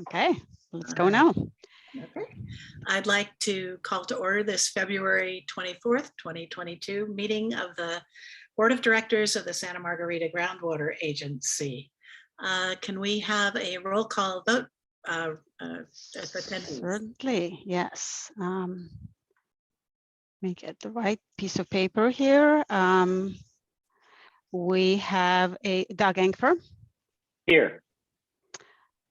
Okay, let's go now. Okay. I'd like to call to order this February 24th, 2022 meeting of the Board of Directors of the Santa Margarita Groundwater Agency. Can we have a roll call vote for attendees? Certainly, yes. Let me get the right piece of paper here. We have a Doug Engfer, Here.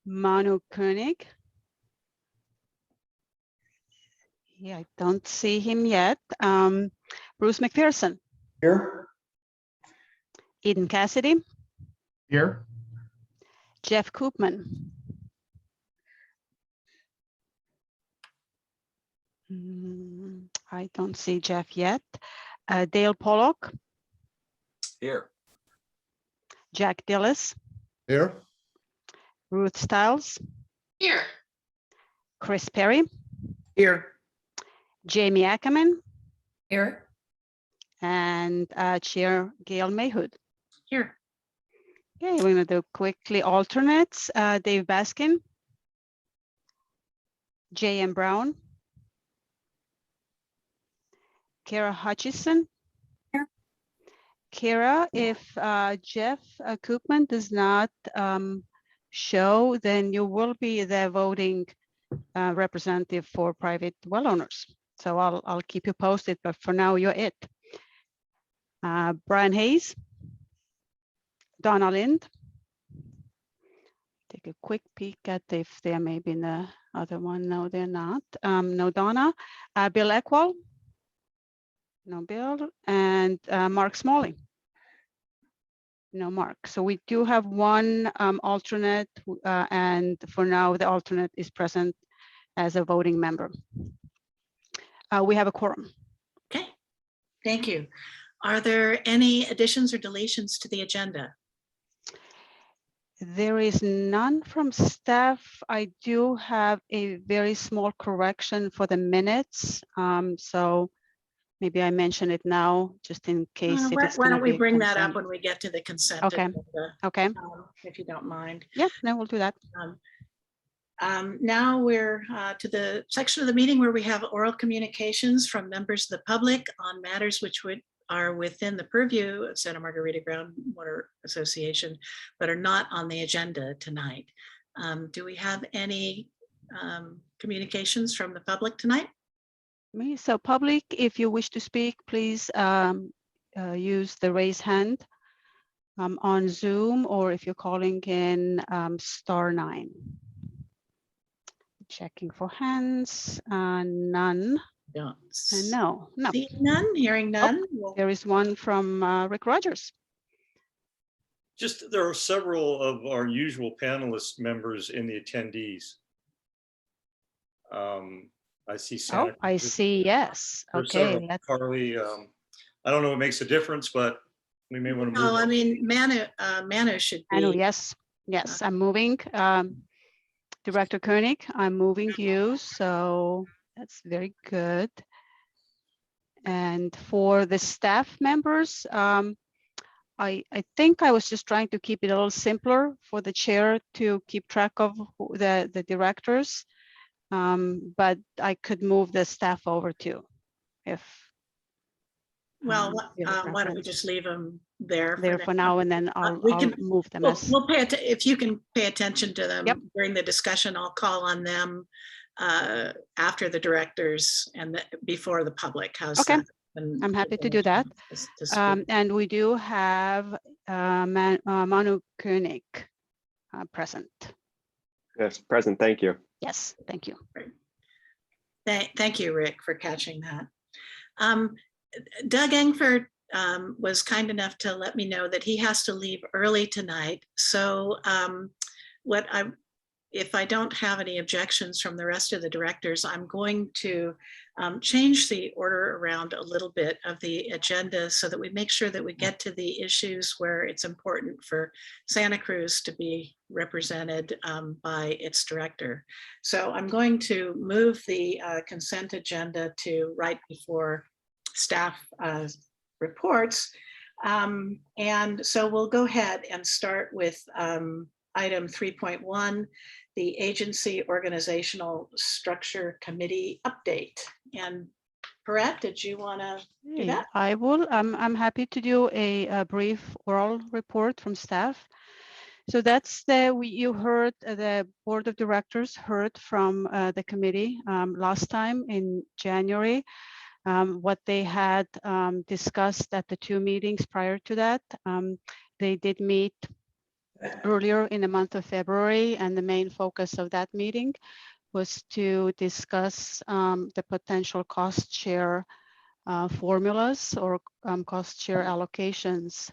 Manu Koenig. Yeah, I don't see him yet. Bruce McPherson. Here. Eden Cassidy. Here. Jeff Koopman. I don't see Jeff yet. Dale Pollock. Here. Jack Dillis. Here. Ruth Stiles. Here. Chris Perry. Here. Jamie Ackerman. Here. And Chair Gail Mayhood. Here. Okay, we're going to do quickly alternates. Dave Baskin. J.M. Brown. Kara Hutchison. Here. Kara, if Jeff Koopman does not show, then you will be the voting representative for private well owners. So I'll keep you posted, but for now you're it. Brian Hayes. Donna Lind. Take a quick peek at if they're maybe in the other one. No, they're not. No Donna. Bill Eckwall. No Bill. And Mark Smalley. No Mark. So we do have one alternate, and for now the alternate is present as a voting member. We have a quorum. Okay, thank you. Are there any additions or deletions to the agenda? There is none from staff. I do have a very small correction for the minutes. So maybe I mention it now, just in case. Why don't we bring that up when we get to the consent Okay. agenda, Okay. if you don't mind. Yeah, no, we'll do that. Now we're to the section of the meeting where we have oral communications from members of the public on matters which are within the purview of Santa Margarita Groundwater Association, but are not on the agenda tonight. Do we have any communications from the public tonight? So public, if you wish to speak, please use the raise hand on Zoom, or if you're calling in *9. Checking for hands, none. Don't No. see none, hearing none. There is one from Rick Rogers. Just there are several of our usual panelist members in the attendees. I see Santa. Oh, I see. Yes. Okay. Carly, I don't know what makes a difference, but we may want to move. Oh, I mean, Manu should be. Manu, yes. I'm moving. Director Koenig, I'm moving you. So that's very good. And for the staff members, I think I was just trying to keep it a little simpler for the chair to keep track of the directors. But I could move the staff over too, if. Well, why don't we just leave them there for now, and then I'll move them. We'll pay it if you can pay attention to them. Yep. During the discussion. I'll call on them after the directors and before the public. How's okay? that? I'm happy to do that. And we do have Manu Koenig present. Yes, present. Thank you. Yes, thank you. Thank you, Rick, for catching that. Doug Engford was kind enough to let me know that he has to leave early tonight. So if I don't have any objections from the rest of the directors, I'm going to change the order around a little bit of the agenda so that we make sure that we get to the issues where it's important for Santa Cruz to be represented by its director. So I'm going to move the consent agenda to right before staff reports. And so we'll go ahead and start with item 3.1. the agency organizational structure committee update. And Paret, did you want to do Hey, that? I will. I'm happy to do a brief oral report from staff. So that's you heard the board of directors heard from the committee last time in January. What they had discussed at the 2 meetings prior to that. They did meet earlier in the month of February, and the main focus of that meeting was to discuss the potential cost share formulas or cost share allocations.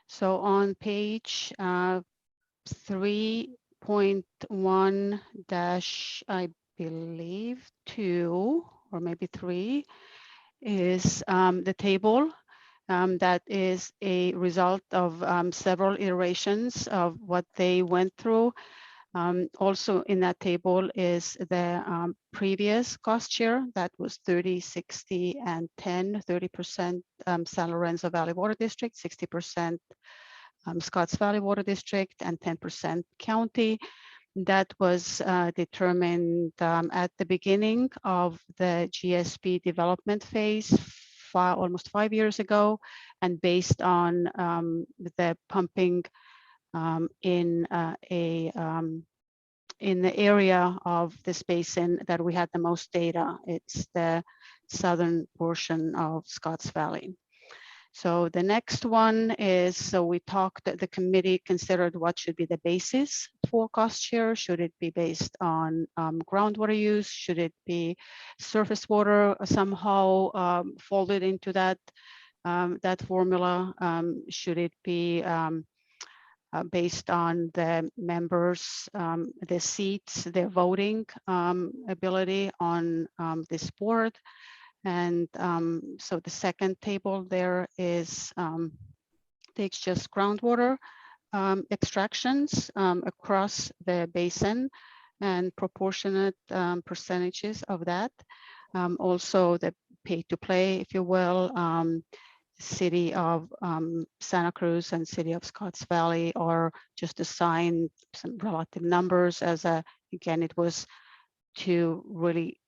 So on page 3.1 dash, I believe 2 or maybe 3 is the table that is a result of several iterations of what they went through. Also in that table is the previous cost share that was 30, 60, and 10, 30% San Lorenzo Valley Water District, 60% Scotts Valley Water District, and 10% county. That was determined at the beginning of the GSP development phase, almost 5 years ago, and based on the pumping in the area of this basin that we had the most data. It's the southern portion of Scotts Valley. So the next one is, so we talked, the committee considered what should be the basis for cost share. Should it be based on groundwater use? Should it be surface water somehow folded into that, that formula? Should it be based on the members, the seats, their voting ability on this board? And so the second table there is takes just groundwater extractions across the basin and proportionate percentages of that. Also the pay to play, if you will, city of Santa Cruz and city of Scotts Valley, or just assign some relative numbers as a, again, it was to really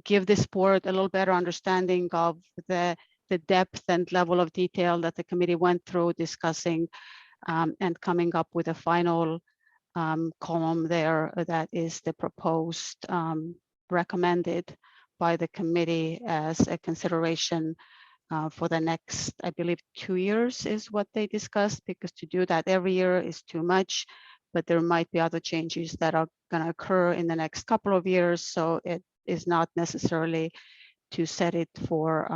give this board a little better understanding of the depth and level of detail that the committee went through discussing and coming up with a final column there that is the proposed recommended by the committee as a consideration for the next, I believe 2 years is what they discussed, because to do that every year is too much, but there might be other changes that are going to occur in the next couple of years. So it is not necessarily to set it for,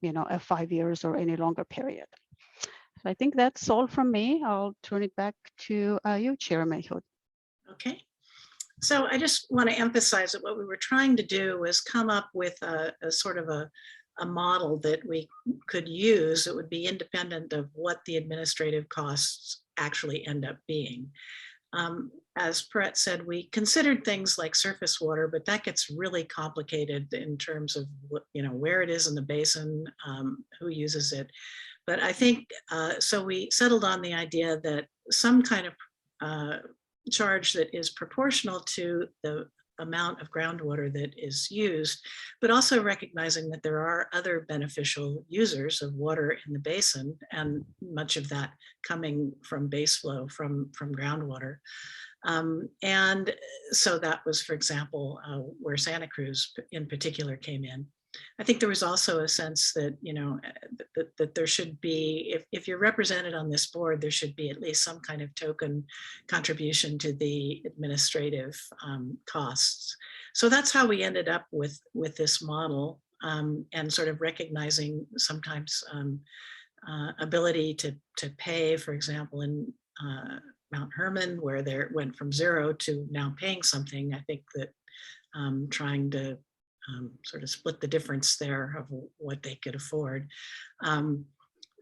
you know, a 5 years or any longer period. So I think that's all from me. I'll turn it back to you, Chair Mayhew. Okay. So I just want to emphasize that what we were trying to do was come up with a sort of a model that we could use that would be independent of what the administrative costs actually end up being. As Paret said, we considered things like surface water, but that gets really complicated in terms of what, you know, where it is in the basin, who uses it. But I think, so we settled on the idea that some kind of charge that is proportional to the amount of groundwater that is used, but also recognizing that there are other beneficial users of water in the basin, and much of that coming from base flow from groundwater. And so that was, for example, where Santa Cruz in particular came in. I think there was also a sense that, you know, that there should be, if you're represented on this board, there should be at least some kind of token contribution to the administrative costs. So that's how we ended up with this model, and sort of recognizing sometimes ability to pay, for example, in Mount Herman, where there went from 0 to now paying something. I think that trying to sort of split the difference there of what they could afford.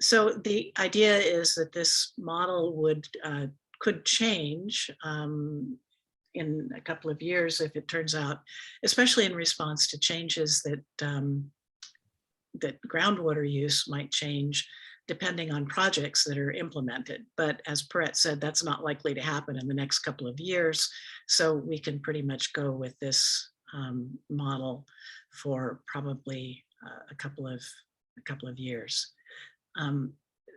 So the idea is that this model could change in a couple of years if it turns out, especially in response to changes that that groundwater use might change, depending on projects that are implemented. But as Perrette said, that's not likely to happen in the next couple of years. So we can pretty much go with this model for probably a couple of years.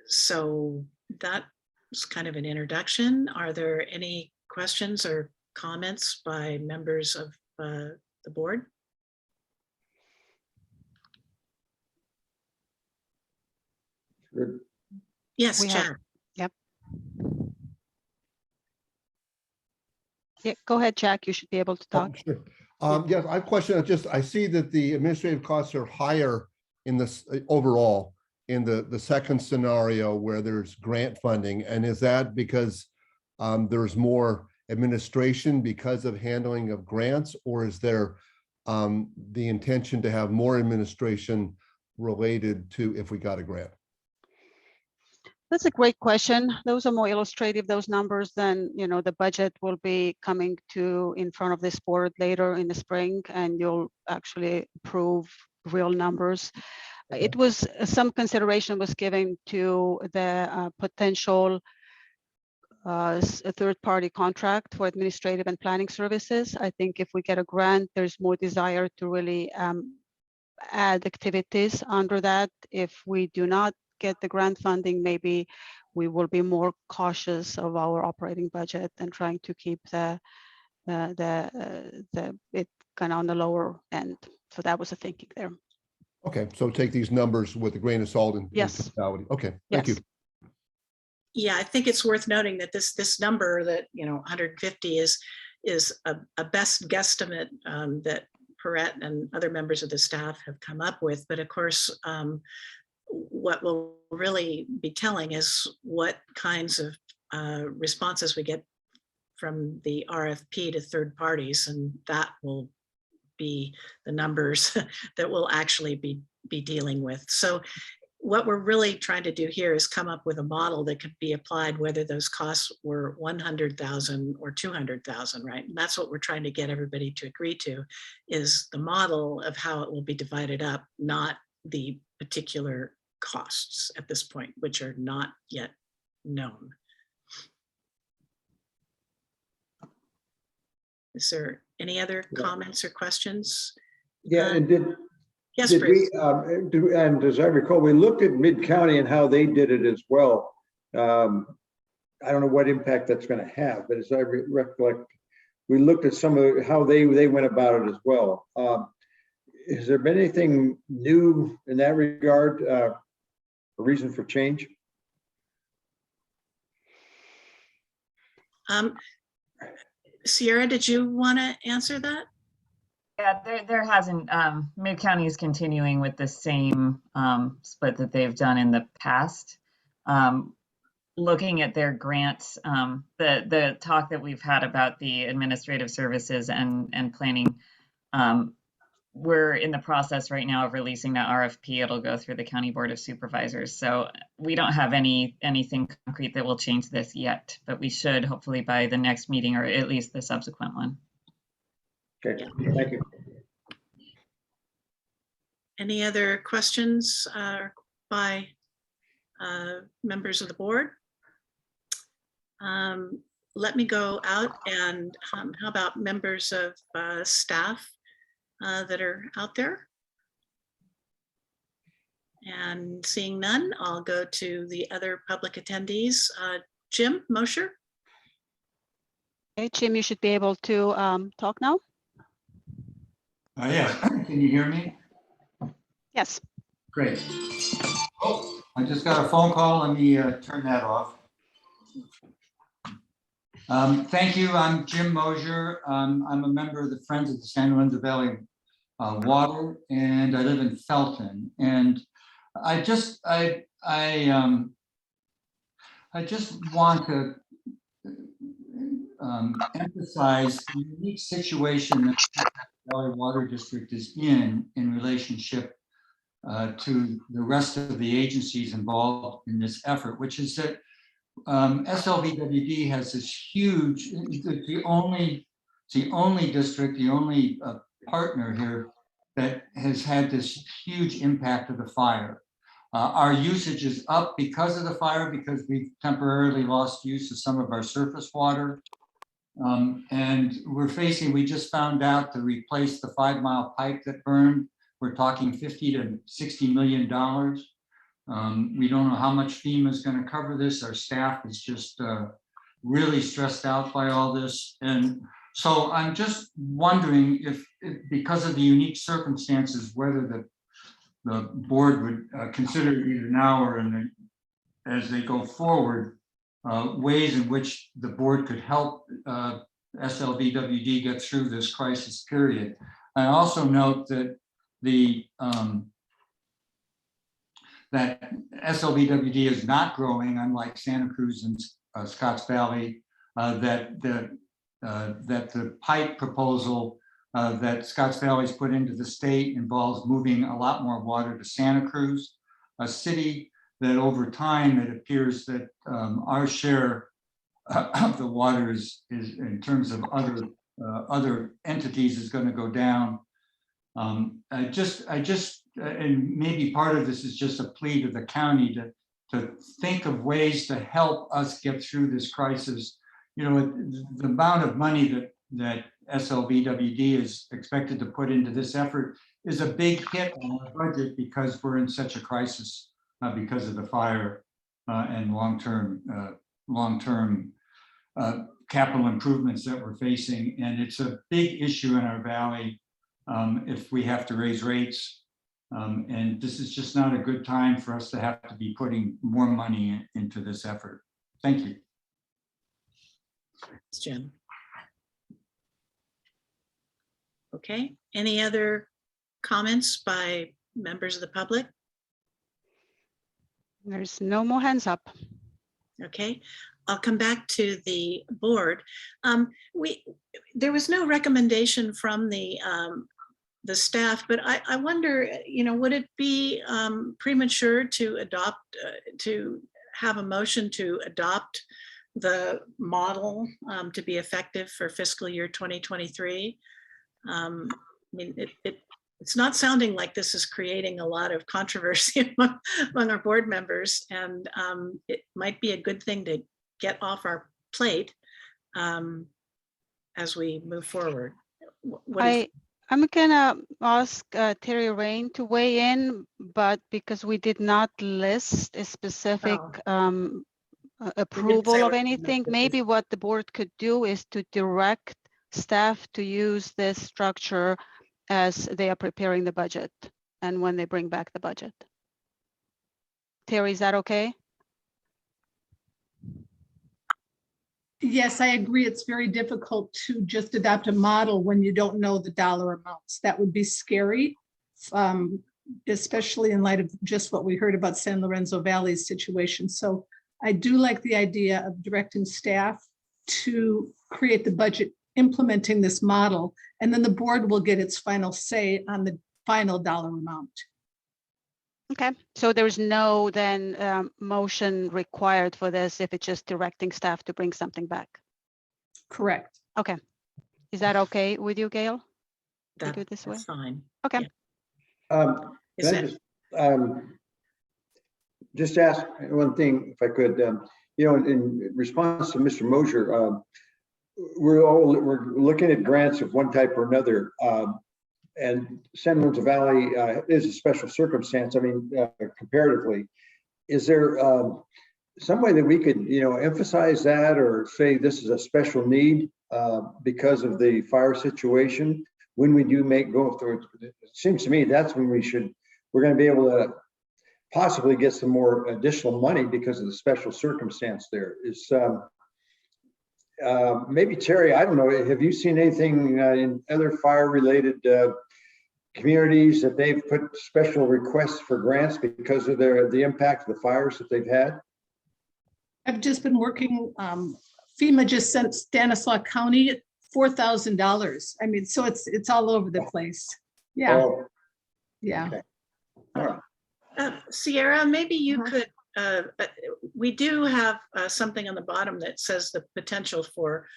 So that's kind of an introduction. Are there any questions or comments by members of the board? Good. Yes, We have- Chad. Yeah, go ahead, Jack. You should be able to talk. Sure. Yes, I have a question. I see that the administrative costs are higher in this overall in the second scenario where there's grant funding. And is that because there's more administration because of handling of grants, or is there the intention to have more administration related to if we got a grant? That's a great question. Those are more illustrative, those numbers, than, you know, the budget will be coming to in front of this board later in the spring, and you'll actually approve real numbers. Okay. It was some consideration was given to the potential a third-party contract for administrative and planning services. I think if we get a grant, there's more desire to really add activities under that. If we do not get the grant funding, maybe we will be more cautious of our operating budget and trying to keep it kind of on the lower end. So that was the thinking there. Okay, so take these numbers with a grain of salt in Yes. totality. Okay, thank you. Yes. Yeah, I think it's worth noting that this number that, you know, 150 is a best guesstimate that Perrette and other members of the staff have come up with. But of course, what will really be telling is what kinds of responses we get from the RFP to third parties, and that will be the numbers that we'll actually be dealing with. So what we're really trying to do here is come up with a model that could be applied whether those costs were 100,000 or 200,000, right? And that's what we're trying to get everybody to agree to, is the model of how it will be divided up, not the particular costs at this point, which are not yet known. Is there any other comments or questions? Yeah, and did Yes, we, Bruce. and as I recall, we looked at Mid-County and how they did it as well. I don't know what impact that's going to have, but as I recollect, we looked at some of how they went about it as well. Has there been anything new in that regard? A reason for change? Sierra, did you want to answer that? Yeah, there hasn't. Mid-County is continuing with the same split that they've done in the past. Looking at their grants, the talk that we've had about the administrative services and planning, we're in the process right now of releasing that RFP. It'll go through the County Board of Supervisors. So we don't have anything concrete that will change this yet, but we should hopefully by the next meeting or at least the subsequent one. Okay, thank you. Any other questions by members of the board? Let me go out and how about members of staff that are out there? And seeing none, I'll go to the other public attendees. Jim Mosher. Okay, Jim, you should be able to talk now. Yeah, can you hear me? Yes. Great. Oh, I just got a phone call. Let me turn that off. Thank you. I'm Jim Mosher. I'm a member of the Friends of the San Lorenzo Valley Water, and I live in Felton. And I just want to emphasize the unique situation that the Valley Water District is in relationship to the rest of the agencies involved in this effort, which is that SLVWD has this huge, it's the only district, the only partner here that has had this huge impact of the fire. Our usage is up because of the fire, because we've temporarily lost use of some of our surface water. And we just found out to replace the 5-mile pipe that burned, we're talking $50 to $60 million. We don't know how much FEMA is going to cover this. Our staff is just really stressed out by all this. And so I'm just wondering if because of the unique circumstances, whether the board would consider either now or as they go forward, ways in which the board could help SLVWD get through this crisis period. I also note that that SLVWD is not growing, unlike Santa Cruz and Scotts Valley, that the pipe proposal that Scotts Valley's put into the state involves moving a lot more water to Santa Cruz, a city that over time it appears that our share of the water is in terms of other entities is going to go down. And maybe part of this is just a plea to the county to think of ways to help us get through this crisis. You know, the amount of money that SLVWD is expected to put into this effort is a big hit on our budget because we're in such a crisis because of the fire and long-term capital improvements that we're facing. And it's a big issue in our valley if we have to raise rates. And this is just not a good time for us to have to be putting more money into this effort. Thank you. Thanks, Jim. Okay, any other comments by members of the public? There's no more hands up. Okay, I'll come back to the board. There was no recommendation from the staff, but I wonder, you know, would it be premature to adopt, to have a motion to adopt the model to be effective for fiscal year 2023? I mean, it's not sounding like this is creating a lot of controversy among our board members, and it might be a good thing to get off our plate as we move forward. I'm gonna ask Terry Rain to weigh in, but because we did not list a specific approval of anything, maybe what the board could do is to direct staff to use this structure as they are preparing the budget and when they bring back the budget. Terry, is that okay? Yes, I agree. It's very difficult to just adopt a model when you don't know the dollar amounts. That would be scary, especially in light of just what we heard about San Lorenzo Valley's situation. So I do like the idea of directing staff to create the budget implementing this model, and then the board will get its final say on the final dollar amount. Okay, so there's no then motion required for this if it's just directing staff to bring something back? Correct. Okay, is that okay with you, Gail? To do it this way? That's fine. Okay. Yeah. Can I just ask one thing, if I could? You know, in response to Mr. Mosier, we're looking at grants of one type or another. And San Lorenzo Valley is a special circumstance. I mean, comparatively, is there some way that we could, you know, emphasize that or say this is a special need because of the fire situation? When we do go through, it seems to me that's when we're going to be able to possibly get some more additional money because of the special circumstance there. Is maybe Terry, I don't know, have you seen anything in other fire-related communities that they've put special requests for grants because of the impact of the fires that they've had? I've just been working, FEMA just sent Stanislaus County $4,000. I mean, so it's all over the place. Yeah. Oh, yeah. okay. All right. Sierra, maybe you could, we do have something on the bottom that says the potential for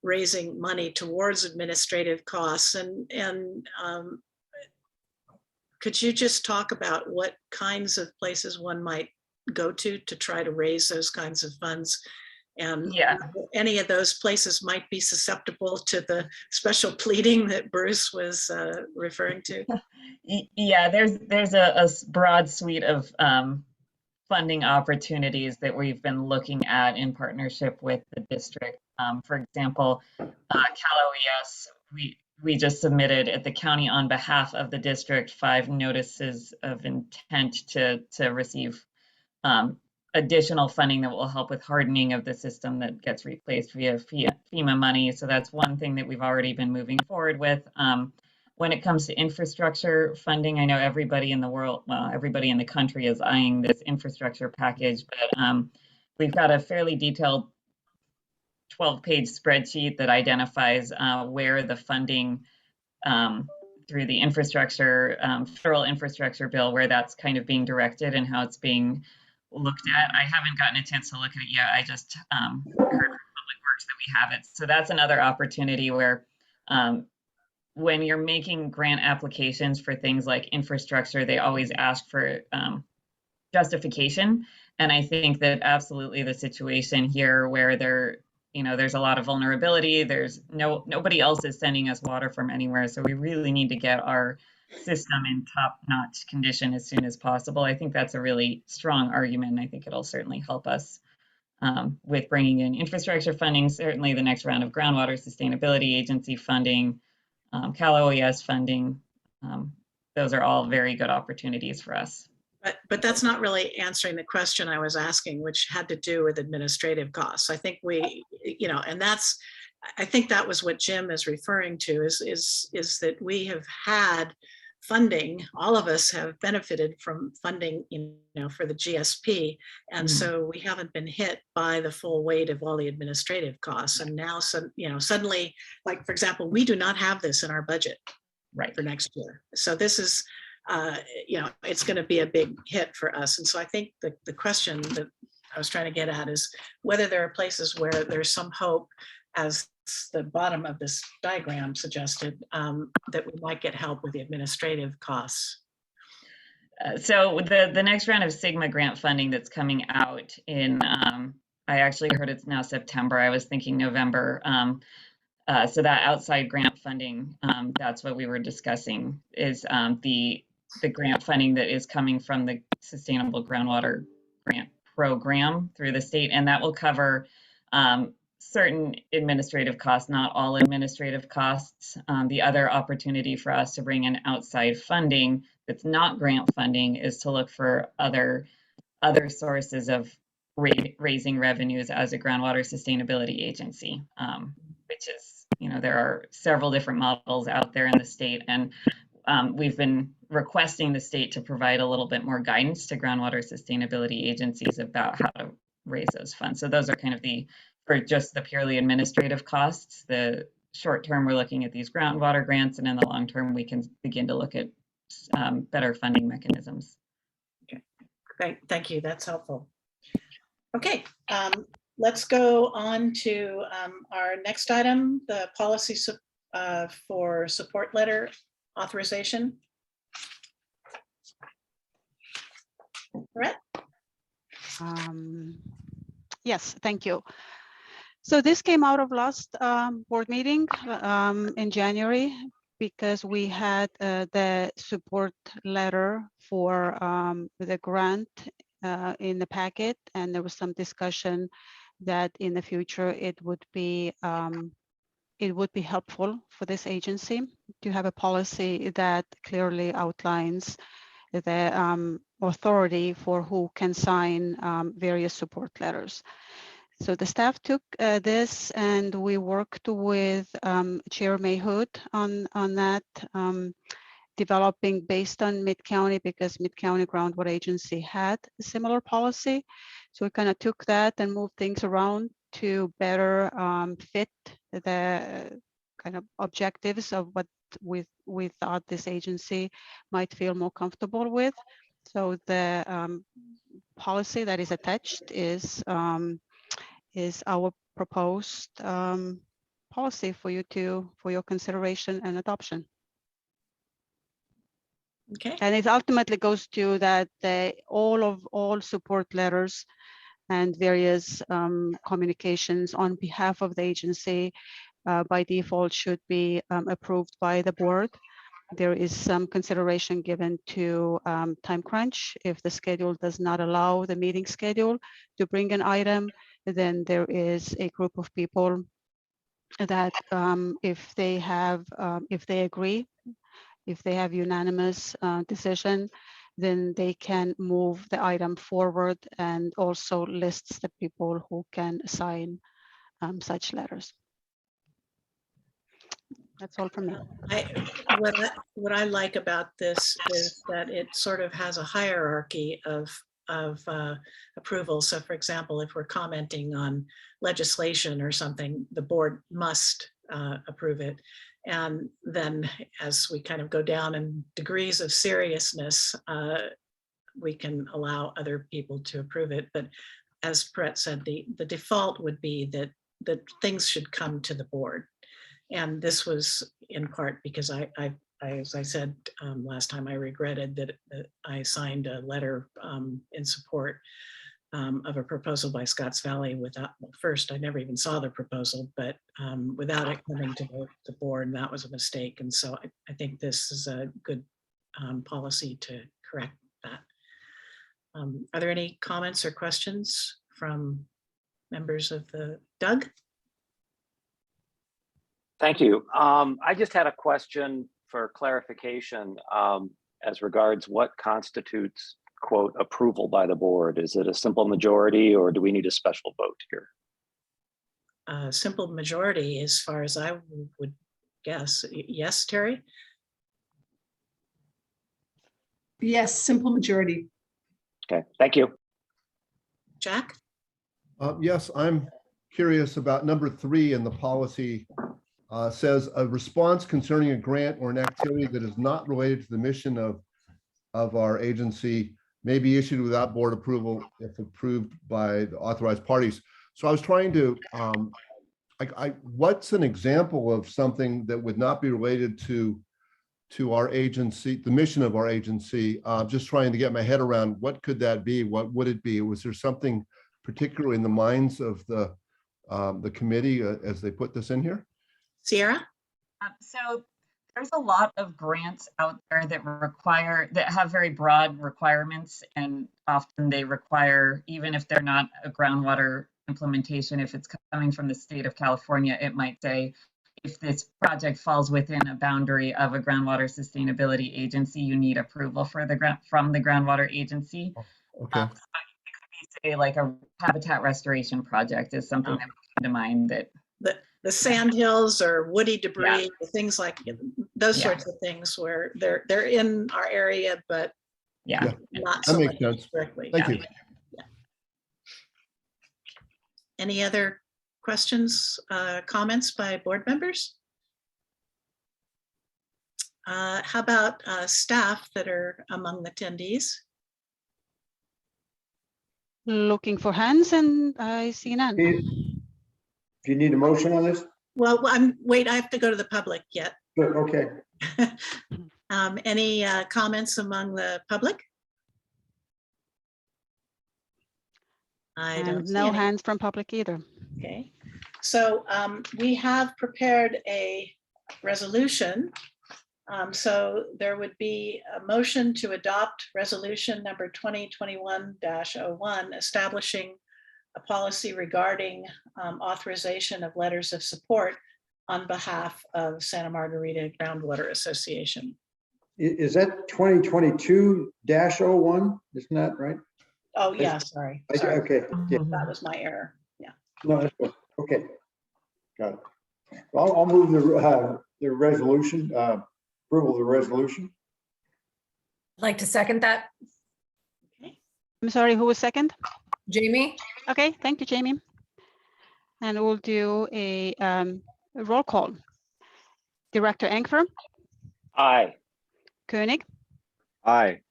raising money towards administrative costs, and could you just talk about what kinds of places one might go to try to raise those kinds of funds? And Yeah. any of those places might be susceptible to the special pleading that Bruce was referring to? Yeah, there's a broad suite of funding opportunities that we've been looking at in partnership with the district. For example, Cal OES, we just submitted at the county on behalf of the district 5 notices of intent to receive additional funding that will help with hardening of the system that gets replaced via FEMA money. So that's one thing that we've already been moving forward with. When it comes to infrastructure funding, I know everybody in the world, well, everybody in the country is eyeing this infrastructure package, but we've got a fairly detailed 12-page spreadsheet that identifies where the funding through the infrastructure, federal infrastructure bill, where that's kind of being directed and how it's being looked at. I haven't gotten a chance to look at it yet. I just heard from Public Works that we have it. So that's another opportunity where when you're making grant applications for things like infrastructure, they always ask for justification. And I think that absolutely the situation here where there's a lot of vulnerability, nobody else is sending us water from anywhere. So we really need to get our system in top-notch condition as soon as possible. I think that's a really strong argument. And I think it'll certainly help us with bringing in infrastructure funding, certainly the next round of groundwater sustainability agency funding, Cal OES funding. Those are all very good opportunities for us. But that's not really answering the question I was asking, which had to do with administrative costs. I think I think that was what Jim is referring to is that we have had funding. All of us have benefited from funding, for the GSP. And so we haven't been hit by the full weight of all the administrative costs. And now, suddenly, like, for example, we do not have this in our budget for next year. So this is, it's going to be a big hit for us. And so I think the question that I was trying to get at is whether there are places where there's some hope, as the bottom of this diagram suggested, that we might get help with the administrative costs. So the next round of Sigma grant funding that's coming out in, I actually heard it's now September. I was thinking November. So that outside grant funding, that's what we were discussing, is the grant funding that is coming from the Sustainable Groundwater Grant Program through the state, and that will cover certain administrative costs, not all administrative costs. The other opportunity for us to bring in outside funding that's not grant funding is to look for other sources of raising revenues as a groundwater sustainability agency, which is, there are several different models out there in the state, and we've been requesting the state to provide a little bit more guidance to groundwater sustainability agencies about how to raise those funds. So those are kind of for just the purely administrative costs. The short term, we're looking at these groundwater grants, and in the long term, we can begin to look at better funding mechanisms. Okay, great, thank you, that's helpful. Okay, let's go on to our next item, the policy for support letter authorization. Brett? Yes, thank you. So this came out of last board meeting in January, because we had the support letter for the grant in the packet, and there was some discussion that in the future it would be helpful for this agency to have a policy that clearly outlines the authority for who can sign various support letters. So the staff took this, and we worked with Chair Mayhood on that, developing based on Mid-County, because Mid-County Groundwater Agency had a similar policy. So we kind of took that and moved things around to better fit the kind of objectives of what we thought this agency might feel more comfortable with. So the policy that is attached is our proposed policy for your consideration and adoption. Okay, And it ultimately goes to that all support letters and various communications on behalf of the agency by default should be approved by the board. There is some consideration given to time crunch. If the schedule does not allow the meeting schedule to bring an item, then there is a group of people that if they agree, if they have unanimous decision, then they can move the item forward and also lists the people who can sign such letters. That's all from me. what I like about this is that it sort of has a hierarchy of approval. So for example, if we're commenting on legislation or something, the board must approve it. And then as we kind of go down in degrees of seriousness, we can allow other people to approve it. But as Brett said, the default would be that things should come to the board. And this was in part because I as I said last time, I regretted that I signed a letter in support of a proposal by Scotts Valley without, well, first, I never even saw the proposal, but without it coming to the board, and that was a mistake. And so I think this is a good policy to correct that. Are there any comments or questions from members of the Doug? Thank you. I just had a question for clarification as regards what constitutes, quote, approval by the board. Is it a simple majority or do we need a special vote here? Simple majority, as far as I would guess. Yes, Terry? Yes, simple majority. Okay, thank you. Jack? Yes, I'm curious about number 3 in the policy. Says a response concerning a grant or an activity that is not related to the mission of our agency may be issued without board approval if approved by the authorized parties. So I was trying to, what's an example of something that would not be related to our agency, the mission of our agency? Just trying to get my head around what could that be? What would it be? Was there something particular in the minds of the committee as they put this in here? Sierra? So there's a lot of grants out there that have very broad requirements, and often they require, even if they're not a groundwater implementation, if it's coming from the state of California, it might say, if this project falls within a boundary of a groundwater sustainability agency, you need approval from the groundwater agency. Okay. So it could be, say, like a habitat restoration project is something that came to mind that. The sand hills or woody debris, things like those Yeah. sorts of things where they're in our area, but Yeah. not That so makes much sense. directly. Thank you. Any other questions, comments by board members? How about staff that are among the attendees? Looking for hands and I see none. Do you need a motion on this? Well, wait, I have to go to the public yet. Good, okay. Any comments among the public? I don't see No any. hands from public either. Okay, so we have prepared a resolution. So there would be a motion to adopt resolution number 2021-01, establishing a policy regarding authorization of letters of support on behalf of Santa Margarita Groundwater Association. Is that 2022-01? Isn't that right? Oh, yeah, sorry. Okay, yeah, That was my error. Yeah. no, that's good. Okay. Got it. Well, I'll move the resolution, approval of the resolution. I'd like to second that. Okay. I'm sorry, who was second? Jamie? Okay, thank you, Jamie. And we'll do a roll call. Director Engfer, Aye. Koenig, Aye.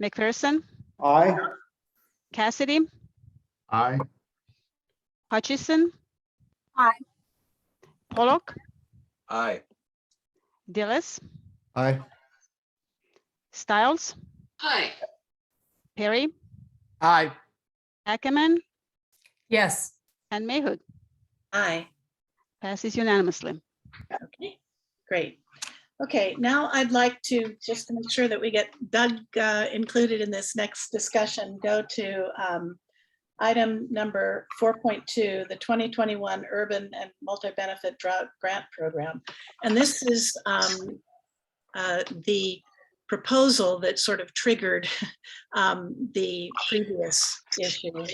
McPherson, Aye. Cassidy, Aye. Hutchison. Aye. Pollock, Aye. Dillis, Aye. Stiles, Hi. Perry, Aye. Ackerman, Yes. and Mayhood. Aye. Passes unanimously. Okay, great. Okay, now I'd like to, just to make sure that we get Doug included in this next discussion, go to item number 4.2, the 2021 Urban and Multi-Benefit Drought Grant Program. And this is the proposal that sort of triggered the previous issue.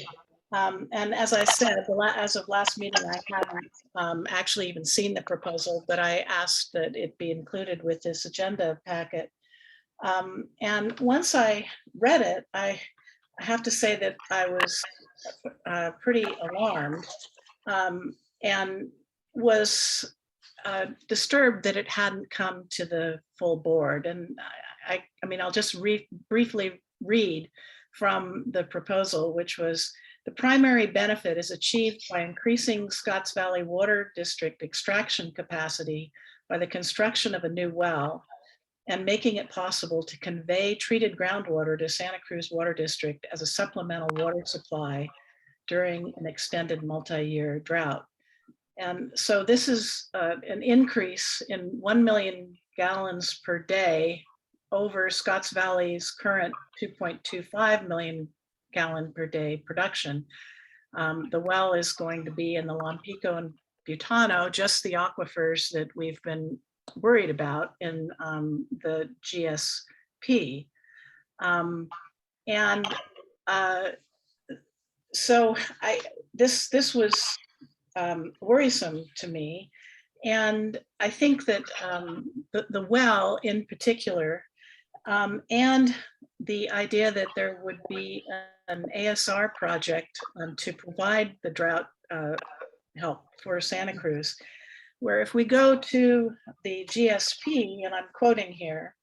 And as I said, as of last meeting, I hadn't actually even seen the proposal, but I asked that it be included with this agenda packet. And once I read it, I have to say that I was pretty alarmed and was disturbed that it hadn't come to the full board. And I mean, I'll just briefly read from the proposal, which was: the primary benefit is achieved by increasing Scotts Valley Water District extraction capacity by the construction of a new well and making it possible to convey treated groundwater to Santa Cruz Water District as a supplemental water supply during an extended multi-year drought. And so this is an increase in 1 million gallons per day over Scotts Valley's current 2.25 million gallon per day production. The well is going to be in the Lompico and Butano, just the aquifers that we've been worried about in the GSP. So this was worrisome to me. And I think that the well in particular, and the idea that there would be an ASR project to provide the drought help for Santa Cruz, where if we go to the GSP, and I'm quoting here,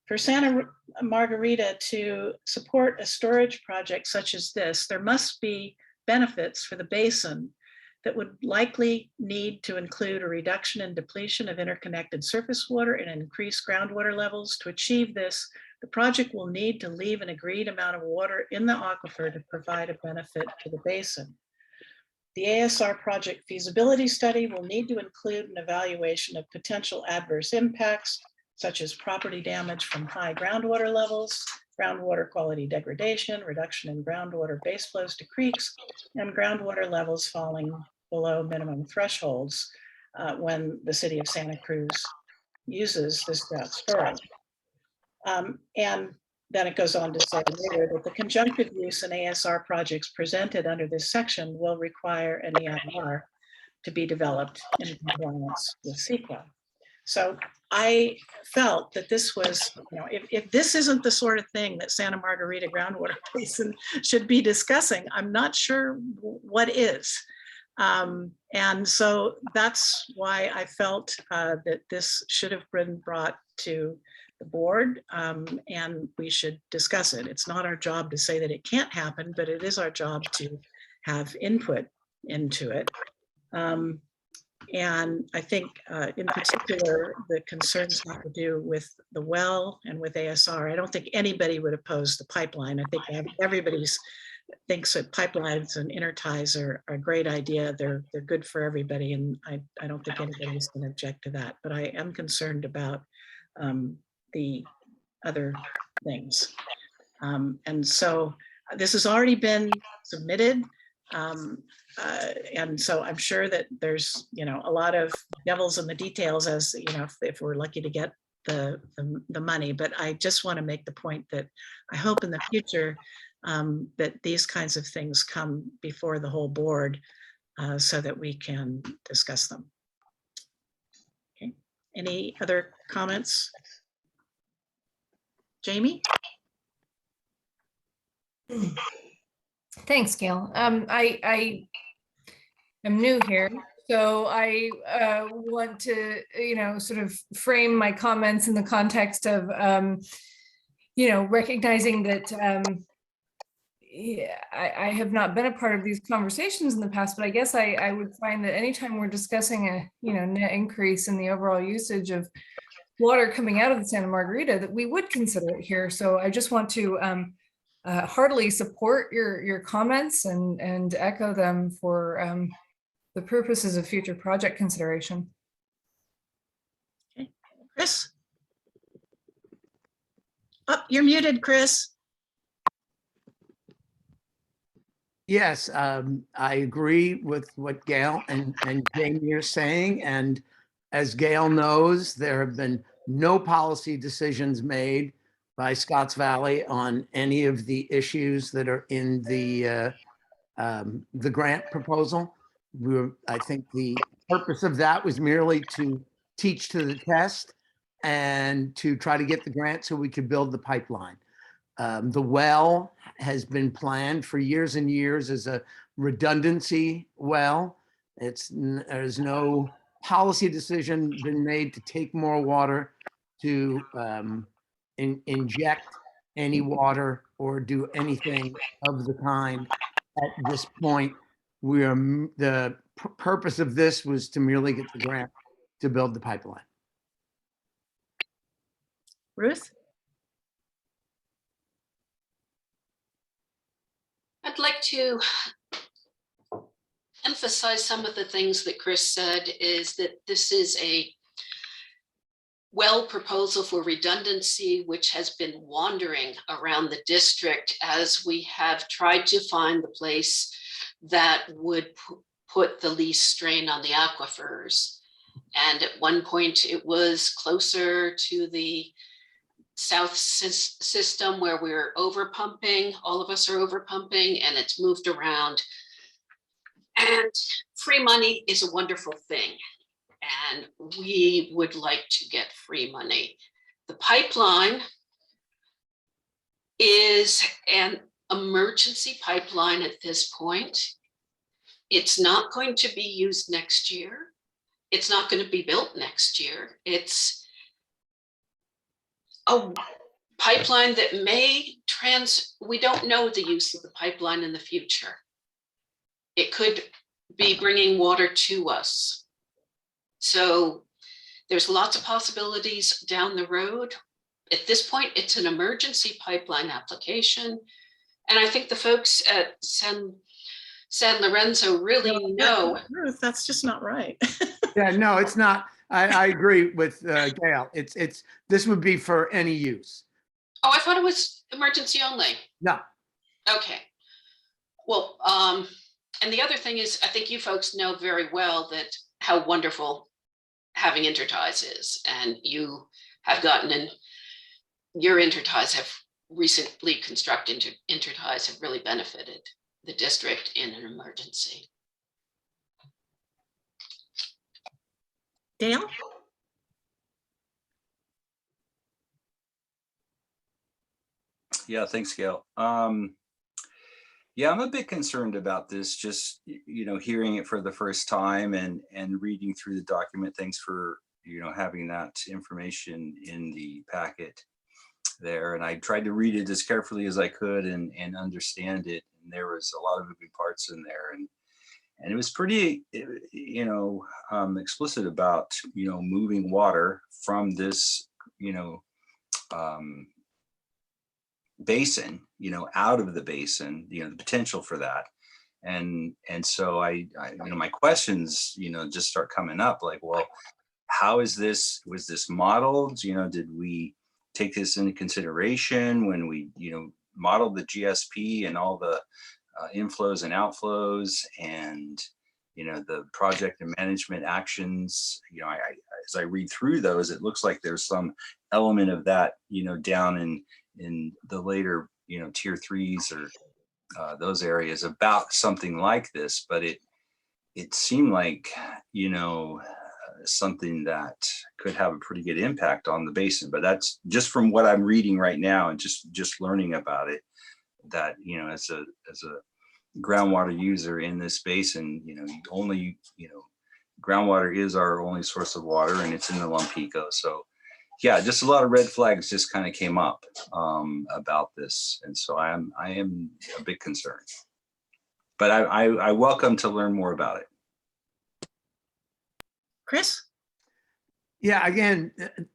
for Santa Margarita to support a storage project such as this, there must be benefits for the basin that would likely need to include a reduction in depletion of interconnected surface water and increased groundwater levels. To achieve this, the project will need to leave an agreed amount of water in the aquifer to provide a benefit to the basin. The ASR project feasibility study will need to include an evaluation of potential adverse impacts, such as property damage from high groundwater levels, groundwater quality degradation, reduction in groundwater base flows to creeks, and groundwater levels falling below minimum thresholds when the city of Santa Cruz uses this drought storage. And then it goes on to say later that the conjunctive use in ASR projects presented under this section will require an EIR to be developed in compliance with CEQA. So I felt that this was, if this isn't the sort of thing that Santa Margarita Groundwater Basin should be discussing, I'm not sure what is. And so that's why I felt that this should have been brought to the board and we should discuss it. It's not our job to say that it can't happen, but it is our job to have input into it. And I think in particular, the concerns have to do with the well and with ASR. I don't think anybody would oppose the pipeline. I think everybody thinks that pipelines and interties are a great idea. They're good for everybody. And I don't think anybody's going to object to that. But I am concerned about the other things. And so this has already been submitted. And so I'm sure that there's, a lot of devils in the details as, if we're lucky to get the money. But I just want to make the point that I hope in the future that these kinds of things come before the whole board so that we can discuss them. Okay. Any other comments? Jamie? Thanks, Gail. I am new here, so I want to, sort of frame my comments in the context of, recognizing that I have not been a part of these conversations in the past, but I guess I would find that anytime we're discussing a, net increase in the overall usage of water coming out of the Santa Margarita, that we would consider it here. So I just want to heartily support your comments and echo them for the purposes of future project consideration. Okay, Chris? Oh, you're muted, Chris. Yes, I agree with what Gail and Jamie are saying. And as Gail knows, there have been no policy decisions made by Scotts Valley on any of the issues that are in the grant proposal. I think the purpose of that was merely to teach to the test and to try to get the grant so we could build the pipeline. The well has been planned for years and years as a redundancy well. There's no policy decision been made to take more water, to inject any water or do anything of the kind at this point. The purpose of this was to merely get the grant to build the pipeline. Ruth? I'd like to emphasize some of the things that Chris said, is that this is a well proposal for redundancy, which has been wandering around the district as we have tried to find the place that would put the least strain on the aquifers. And at one point it was closer to the south system where we're over pumping. All of us are over pumping, and it's moved around. And free money is a wonderful thing, and we would like to get free money. The pipeline is an emergency pipeline at this point. It's not going to be used next year. It's not going to be built next year. It's a pipeline that may we don't know the use of the pipeline in the future. It could be bringing water to us. So there's lots of possibilities down the road. At this point, it's an emergency pipeline application. And I think the folks at San Lorenzo really know. Ruth, that's just not right. Yeah, no, it's not. I agree with Gail. This would be for any use. Oh, I thought it was emergency only. No. Okay. Well, and the other thing is, I think you folks know very well that how wonderful having interties is, and you have gotten in, your interties have recently constructed interties have really benefited the district in an emergency. Dale? Yeah, thanks, Gail. Yeah, I'm a bit concerned about this, just, hearing it for the first time and reading through the document. Thanks for, having that information in the packet there. And I tried to read it as carefully as I could and understand it. And there was a lot of moving parts in there. And it was pretty, explicit about, moving water from this, basin, out of the basin, the potential for that. And so I my questions, just start coming up like, well, how was this modeled? Did we take this into consideration when we, modeled the GSP and all the inflows and outflows and, the project and management actions? As I read through those, it looks like there's some element of that, down in the later, tier 3s or those areas about something like this, but it seemed like, something that could have a pretty good impact on the basin. But that's just from what I'm reading right now and just learning about it, that, as a groundwater user in this basin, groundwater is our only source of water, and it's in the Lumpico. So yeah, just a lot of red flags just kind of came up about this. And so I am a bit concerned, but I welcome to learn more about it. Chris? Yeah, again,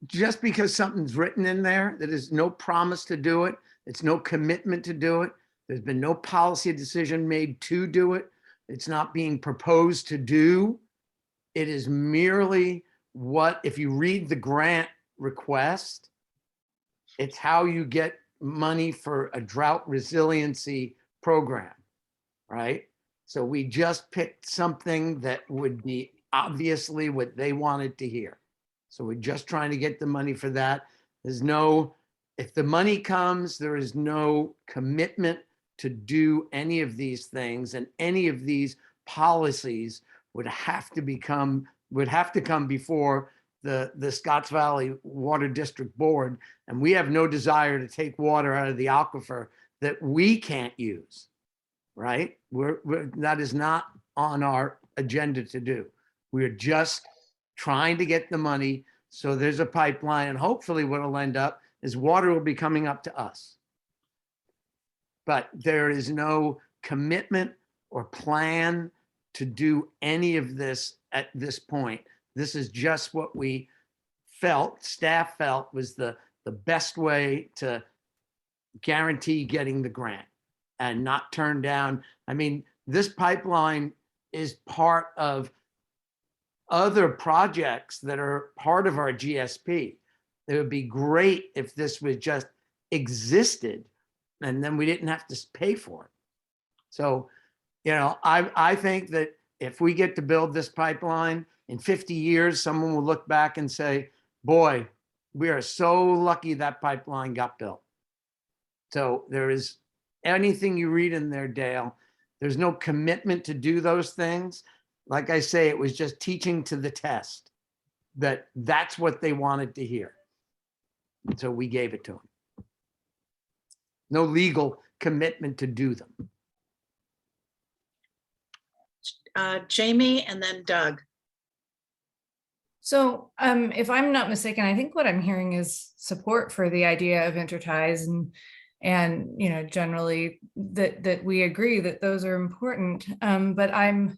just because something's written in there, that is no promise to do it. It's no commitment to do it. There's been no policy decision made to do it. It's not being proposed to do. It is merely what, if you read the grant request, it's how you get money for a drought resiliency program, right? So we just picked something that would be obviously what they wanted to hear. So we're just trying to get the money for that. There's no, if the money comes, there is no commitment to do any of these things, and any of these policies would have to come before the Scotts Valley Water District Board, and we have no desire to take water out of the aquifer that we can't use, right? That is not on our agenda to do. We're just trying to get the money so there's a pipeline, and hopefully what will end up is water will be coming up to us. But there is no commitment or plan to do any of this at this point. This is just what we felt, staff felt, was the best way to guarantee getting the grant and not turn down. I mean, this pipeline is part of other projects that are part of our GSP. It would be great if this was just existed and then we didn't have to pay for it. So, you know, I think that if we get to build this pipeline in 50 years, someone will look back and say, boy, we are so lucky that pipeline got built. So there is anything you read in there, Dale, there's no commitment to do those things. Like I say, it was just teaching to the test that that's what they wanted to hear. And so we gave it to them. No legal commitment to do them. Jamie and then Doug. So if I'm not mistaken, I think what I'm hearing is support for the idea of interties, and you know, generally that we agree that those are important. But I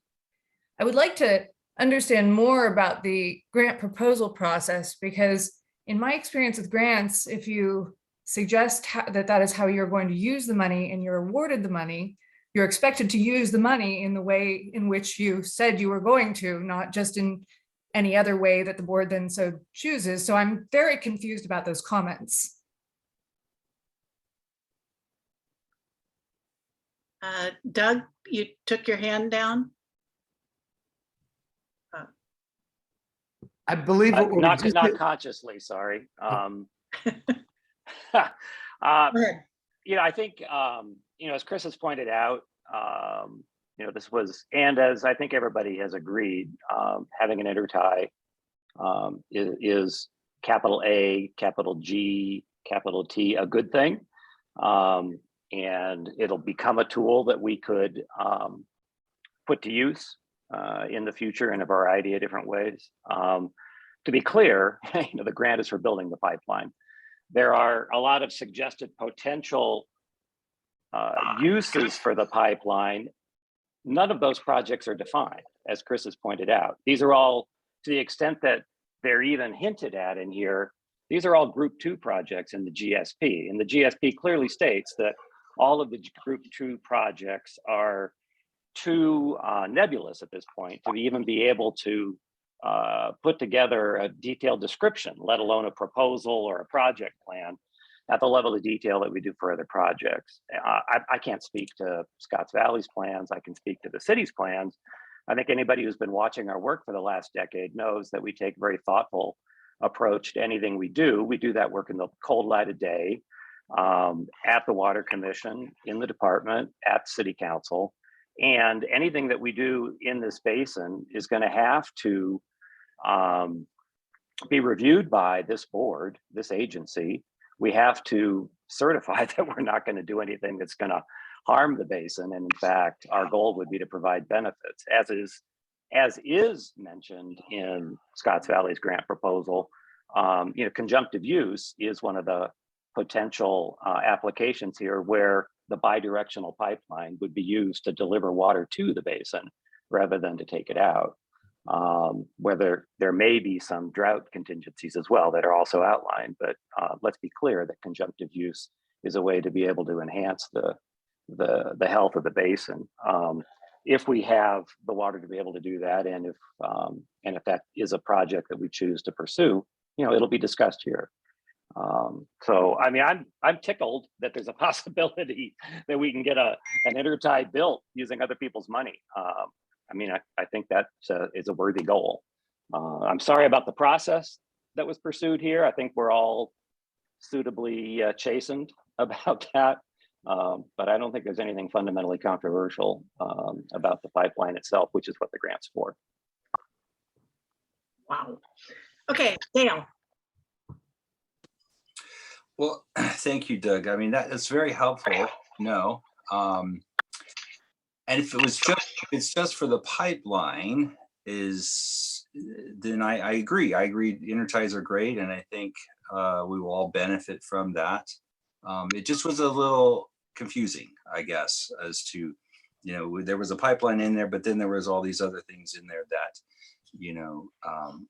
would like to understand more about the grant proposal process, because in my experience with grants, if you suggest that is how you're going to use the money and you're awarded the money, you're expected to use the money in the way in which you said you were going to, not just in any other way that the board then so chooses. So I'm very confused about those comments. Doug, you took your hand down? I believe not consciously, sorry. You know, I think, you know, as Chris has pointed out, you know, this was, and as I think everybody has agreed, having an intertie is capital A, capital G, capital T, a good thing. And it'll become a tool that we could put to use in the future in a variety of different ways. To be clear, you know, the grant is for building the pipeline. There are a lot of suggested potential uses for the pipeline. None of those projects are defined, as Chris has pointed out. These are all, to the extent that they're even hinted at in here, these are all group 2 projects in the GSP. And the GSP clearly states that all of the group 2 projects are too nebulous at this point to even be able to put together a detailed description, let alone a proposal or a project plan at the level of detail that we do for other projects. I can't speak to Scotts Valley's plans. I can speak to the city's plans. I think anybody who's been watching our work for the last decade knows that we take a very thoughtful approach to anything we do. We do that work in the cold light of day, at the Water Commission, in the department, at City Council. And anything that we do in this basin is going to have to be reviewed by this board, this agency. We have to certify that we're not going to do anything that's going to harm the basin. And in fact, our goal would be to provide benefits, as is mentioned in Scotts Valley's grant proposal. You know, conjunctive use is one of the potential applications here, where the bidirectional pipeline would be used to deliver water to the basin rather than to take it out. whether there may be some drought contingencies as well that are also outlined. But let's be clear that conjunctive use is a way to be able to enhance the health of the basin. If we have the water to be able to do that, and if that is a project that we choose to pursue, it'll be discussed here. So I mean, I'm tickled that there's a possibility that we can get an intertie built using other people's money. I mean, I think that is a worthy goal. I'm sorry about the process that was pursued here. I think we're all suitably chastened about that. But I don't think there's anything fundamentally controversial about the pipeline itself, which is what the grant's for. Wow. Okay, Dale. Well, thank you, Doug. I mean, that's very helpful. No. And if it's just for the pipeline, then I agree. I agree. Interties are great, and I think we will all benefit from that. It just was a little confusing, I guess, as to, there was a pipeline in there, but then there was all these other things in there that,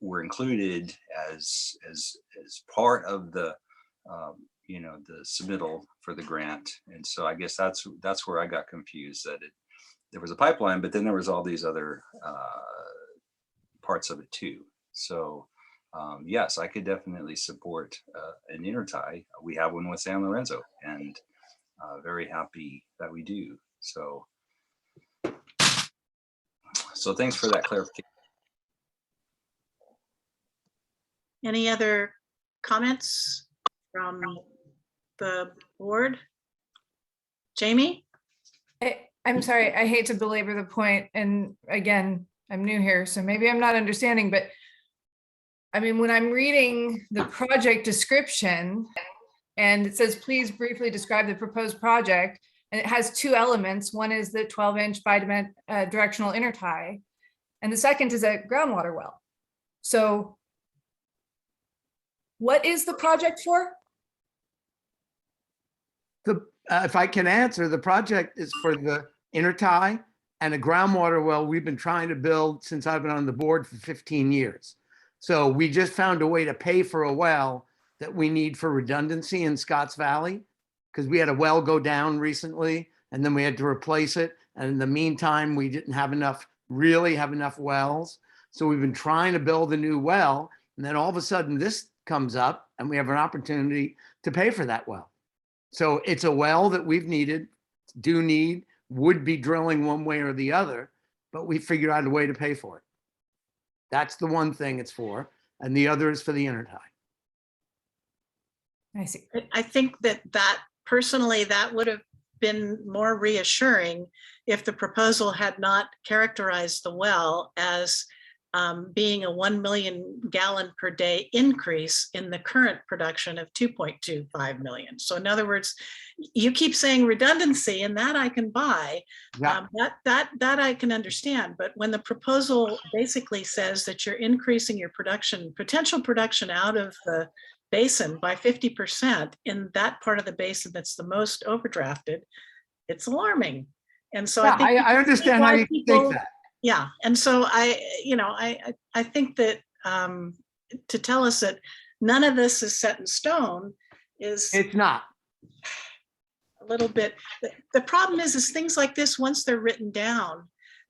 were included as part of the, the submittal for the grant. And so I guess that's where I got confused, that there was a pipeline, but then there was all these other parts of it too. So yes, I could definitely support an intertie. We have one with San Lorenzo, and very happy that we do. So thanks for that clarification. Any other comments from the board? Jamie? I'm sorry, I hate to belabor the point, and again, I'm new here, so maybe I'm not understanding, but I mean, when I'm reading the project description and it says, please briefly describe the proposed project, and it has two elements. One is the 12-inch bi-directional intertie, and the second is a groundwater well. So what is the project for? If I can answer, the project is for the intertie and a groundwater well we've been trying to build since I've been on the board for 15 years. So we just found a way to pay for a well that we need for redundancy in Scotts Valley, because we had a well go down recently and then we had to replace it. And in the meantime, we didn't really have enough wells. So we've been trying to build a new well, and then all of a sudden this comes up and we have an opportunity to pay for that well. So it's a well that we've would be drilling one way or the other, but we figured out a way to pay for it. That's the one thing it's for, and the other is for the intertie. I see. I think that personally, that would have been more reassuring if the proposal had not characterized the well as being a 1 million gallon per day increase in the current production of 2.25 million. So in other words, you keep saying redundancy, and that I can buy. Yeah. That I can understand. But when the proposal basically says that you're increasing your potential production out of the basin by 50% in that part of the basin that's the most overdrafted, it's alarming. And so Yeah, I think I understand how you think that. Yeah, and so I think that to tell us that none of this is set in stone is It's not. a little bit. The problem is things like this, once they're written down,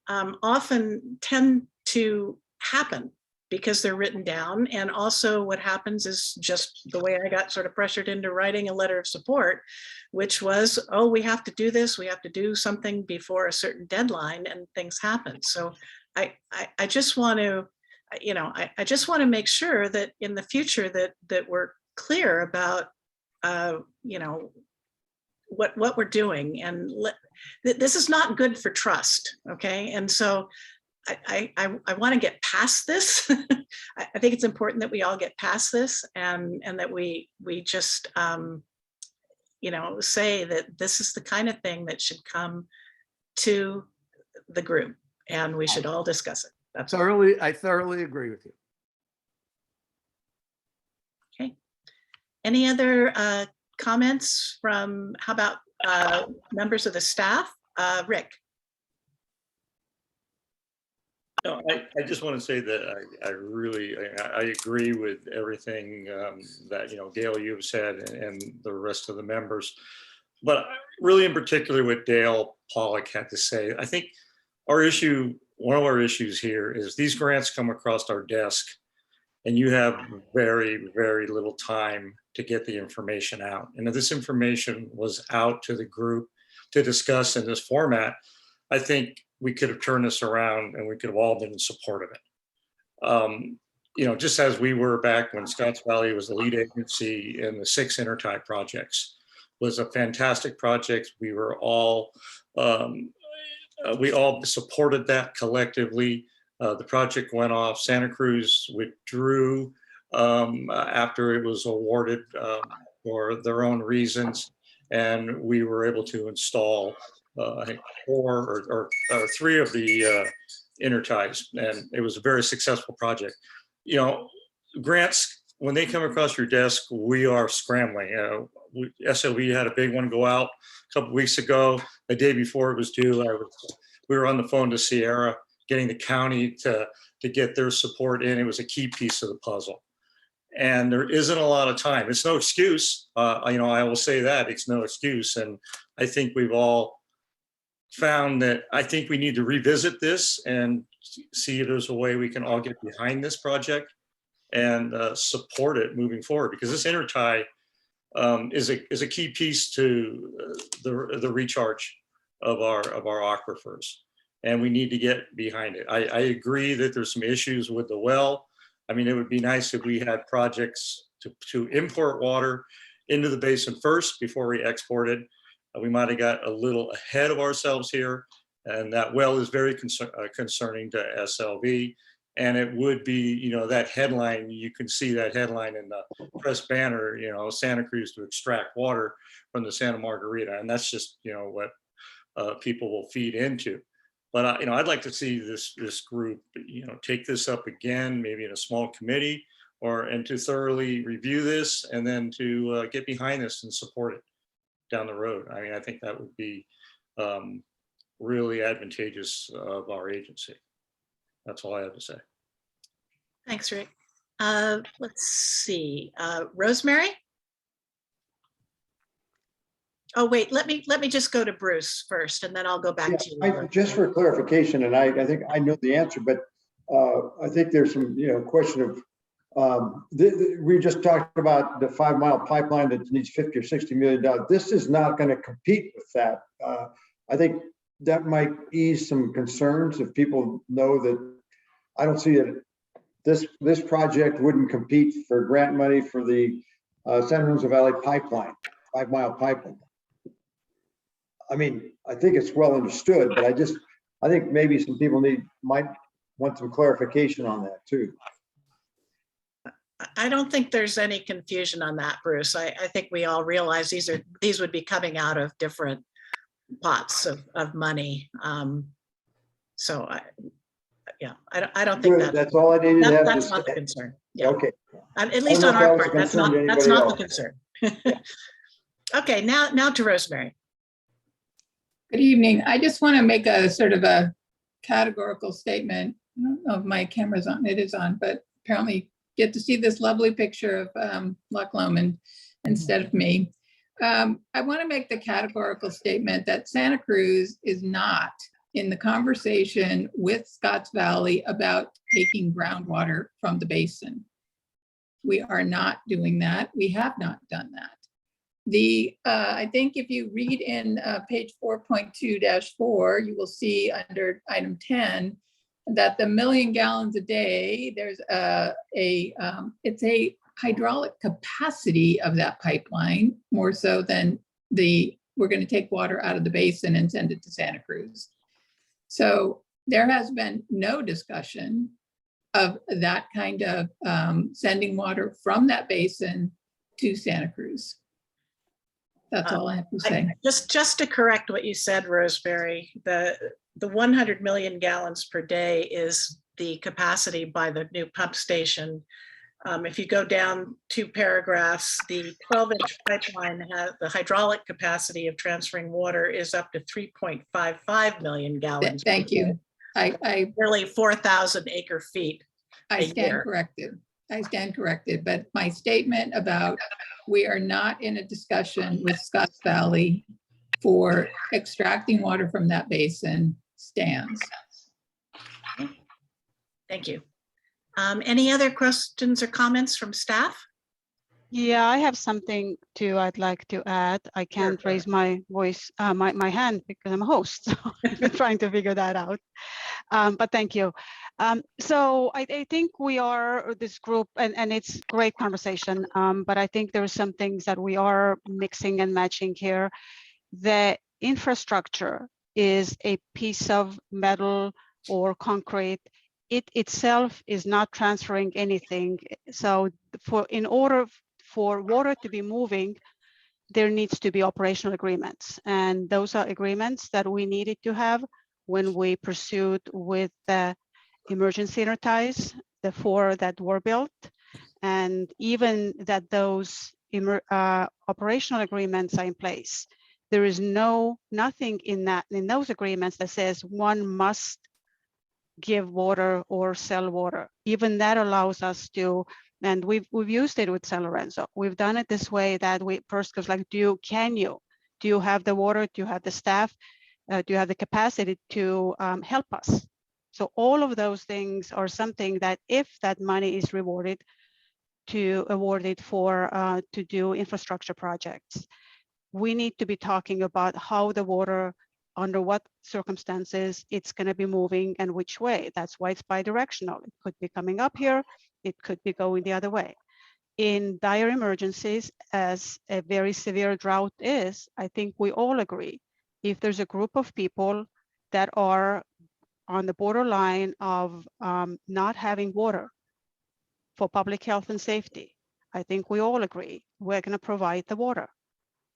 often tend to happen because they're written down. And also what happens is just the way I got sort of pressured into writing a letter of support, which was, oh, we have to do this, we have to do something before a certain deadline, and things happen. So I just want to, I just want to make sure that in the future that we're clear about, what we're doing, and this is not good for trust. Okay. And so I want to get past this. I think it's important that we all get past this, and that we just say that this is the kind of thing that should come to the group, and we should all discuss it. That's all. I thoroughly agree with you. Okay. Any other comments from, how about members of the staff? Rick. No, I just want to say that I really, I agree with everything that, Dale, you've said and the rest of the members. But really in particular what Dale Pollock had to say, I think one of our issues here is these grants come across our desk and you have very, very little time to get the information out. And if this information was out to the group to discuss in this format, I think we could have turned this around and we could have all been in support of it. Just as we were back when Scotts Valley was the lead agency in the 6 intertie projects, was a fantastic project. We all supported that collectively. The project went off. Santa Cruz withdrew after it was awarded for their own reasons, and we were able to install I think 4 or 3 of the interties, and it was a very successful project. Grants, when they come across your desk, we are scrambling. SLV had a big one go out a couple weeks ago. The day before it was due, we were on the phone to Sierra, getting the county to get their support in. It was a key piece of the puzzle. And there isn't a lot of time. It's no excuse. I will say that it's no excuse. And I think we've all found that I think we need to revisit this and see if there's a way we can all get behind this project and support it moving forward, because this intertie is a key piece to the recharge of our aquifers, and we need to get behind it. I agree that there's some issues with the well. I mean, it would be nice if we had projects to import water into the basin first before we export it. We might have got a little ahead of ourselves here, and that well is very concerning to SLV. And it would be, that headline, you can see that headline in the press banner, Santa Cruz to extract water from the Santa Margarita. And that's just, what people will feed into. But, I'd like to see this group, take this up again, maybe in a small committee, and to thoroughly review this and then to get behind this and support it down the road. I mean, I think that would be really advantageous of our agency. That's all I have to say. Thanks, Rick. Let's see, Rosemary? Oh, wait, let me just go to Bruce first, and then I'll go back to you. Just for clarification, and I think I know the answer, but I think there's some, question of, we just talked about the 5-mile pipeline that needs $50 or $60 million. This is not going to compete with that. I think that might ease some concerns if people know that. I don't see it. This project wouldn't compete for grant money for the San Lorenzo Valley pipeline, 5-mile pipeline. I mean, I think it's well understood, but I think maybe some people might want some clarification on that too. I don't think there's any confusion on that, Bruce. I think we all realize these would be coming out of different pots of money. So I don't think that's all I needed to have. That's not the concern. Yeah. Okay. At least on our part, that's not the concern. Okay, now to Rosemary. Good evening. I just want to make a sort of a categorical statement. I don't know if my camera's on. It is on, but apparently get to see this lovely picture of Loch Lomond instead of me. I want to make the categorical statement that Santa Cruz is not in the conversation with Scotts Valley about taking groundwater from the basin. We are not doing that. We have not done that. I think if you read in page 4.2-4, you will see under item 10 that the million gallons a day, there's it's a hydraulic capacity of that pipeline more so than we're going to take water out of the basin and send it to Santa Cruz. So there has been no discussion of that kind of sending water from that basin to Santa Cruz. That's all I have to say. Just to correct what you said, Rosemary, the 100 million gallons per day is the capacity by the new pump station. If you go down 2 paragraphs, the 12-inch pipeline has the hydraulic capacity of transferring water is up to 3.55 million gallons. Thank you. I Really 4,000 acre feet. I a stand year. corrected. I stand corrected, but my statement about we are not in a discussion with Scotts Valley for extracting water from that basin stands. Thank you. Any other questions or comments from staff? Yeah, I have something too I'd like to add. I can't go raise my voice, my hand because I'm a host. So I've been trying to figure that out. But thank you. So I think we are this group, and it's great conversation. But I think there are some things that we are mixing and matching here. The infrastructure is a piece of metal or concrete. It itself is not transferring anything. So in order for water to be moving, there needs to be operational agreements. And those are agreements that we needed to have when we pursued with the emergency interties, the 4 that were built. And even that those operational agreements are in place, there is nothing in those agreements that says one must give water or sell water. Even that allows us to, and we've used it with San Lorenzo. We've done it this way that we first goes like, do you have the water? Do you have the staff? Do you have the capacity to help us? So all of those things are something that if that money is awarded for to do infrastructure projects, we need to be talking about how the water, under what circumstances it's going to be moving and which way. That's why it's bidirectional. It could be coming up here, it could be going the other way. In dire emergencies, as a very severe drought is, I think we all agree, if there's a group of people that are on the borderline of not having water for public health and safety, I think we all agree we're going to provide the water.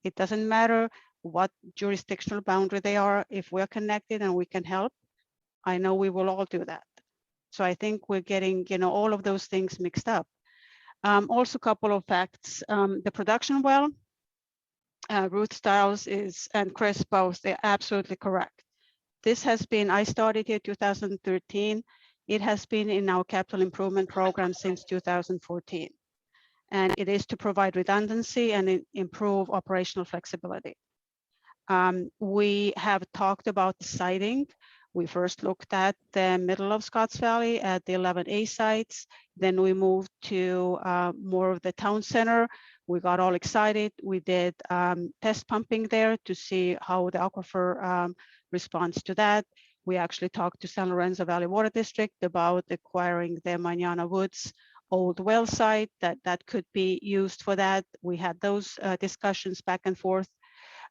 It doesn't matter what jurisdictional boundary they are. If we're connected and we can help, I know we will all do that. So I think we're getting, all of those things mixed up. Also, a couple of facts. The production well, Ruth Stiles and Chris both, they're absolutely correct. This has been, I started here 2013. It has been in our capital improvement program since 2014. And it is to provide redundancy and improve operational flexibility. We have talked about the siting. We first looked at the middle of Scotts Valley at the 11A sites. Then we moved to more of the town center. We got all excited. We did test pumping there to see how the aquifer responds to that. We actually talked to San Lorenzo Valley Water District about acquiring the Manana Woods old well site that could be used for that. We had those discussions back and forth.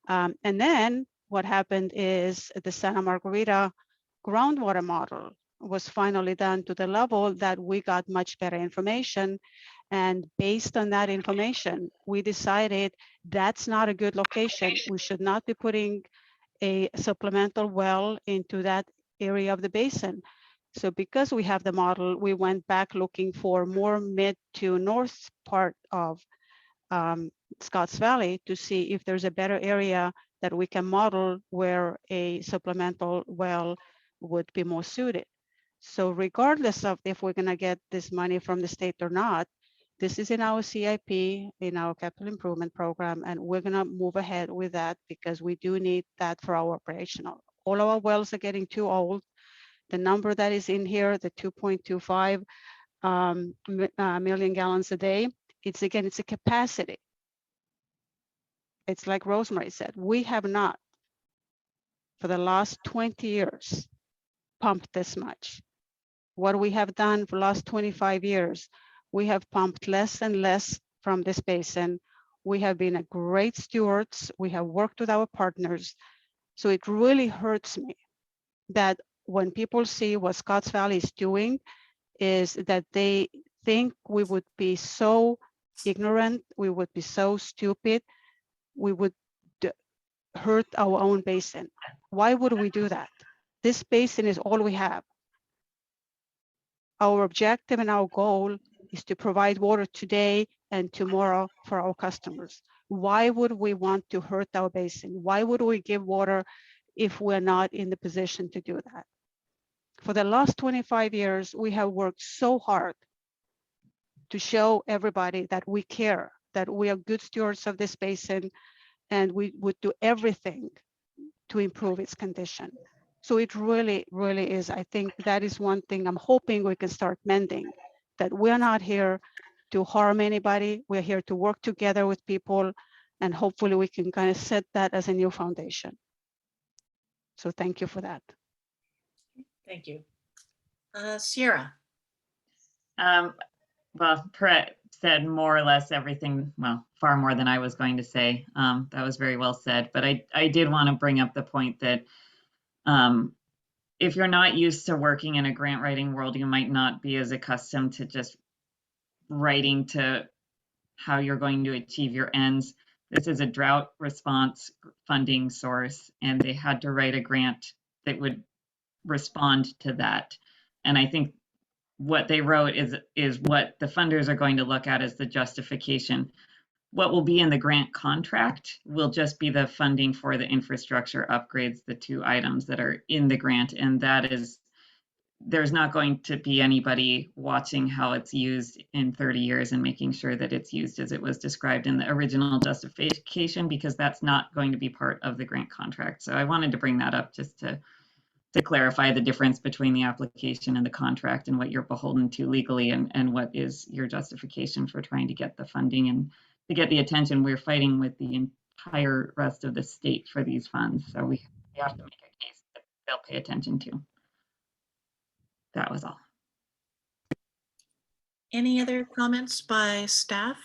And then what happened is the Santa Margarita groundwater model was finally done to the level that we got much better information. And based on that information, we decided that's not a good location. We should not be putting a supplemental well into that area of the basin. So because we have the model, we went back looking for more mid to north part of Scotts Valley to see if there's a better area that we can model where a supplemental well would be more suited. So regardless of if we're gonna get this money from the state or not, this is in our CIP, in our capital improvement program, and we're gonna move ahead with that because we do need that for our operational. All our wells are getting too old. The number that is in here, the 2.25 million gallons a day, it's a capacity. It's like Rosemary said, we have not, for the last 20 years, pumped this much. What we have done for the last 25 years, we have pumped less and less from this basin. We have been a great stewards. We have worked with our partners. So it really hurts me that when people see what Scotts Valley is doing, is that they think we would be so ignorant, we would be so stupid, we would hurt our own basin. Why would we do that? This basin is all we have. Our objective and our goal is to provide water today and tomorrow for our customers. Why would we want to hurt our basin? Why would we give water if we're not in the position to do that? For the last 25 years, we have worked so hard to show everybody that we care, that we are good stewards of this basin, and we would do everything to improve its condition. So it really, really is. I think that is one thing I'm hoping we can start mending, that we're not here to harm anybody. We're here to work together with people, and hopefully we can kind of set that as a new foundation. So thank you for that. Thank you. Sierra. Well, Brett said more or less everything, well, far more than I was going to say. That was very well said. But I did want to bring up the point that if you're not used to working in a grant writing world, you might not be as accustomed to just writing to how you're going to achieve your ends. This is a drought response funding source, and they had to write a grant that would respond to that. And I think what they wrote is what the funders are going to look at as the justification. What will be in the grant contract will just be the funding for the infrastructure upgrades, the two items that are in the grant. And that is, there's not going to be anybody watching how it's used in 30 years and making sure that it's used as it was described in the original justification, because that's not going to be part of the grant contract. So I wanted to bring that up just to clarify the difference between the application and the contract and what you're beholden to legally and what is your justification for trying to get the funding and to get the attention. We're fighting with the entire rest of the state for these funds. So we have to make a case that they'll pay attention to. That was all. Any other comments by staff?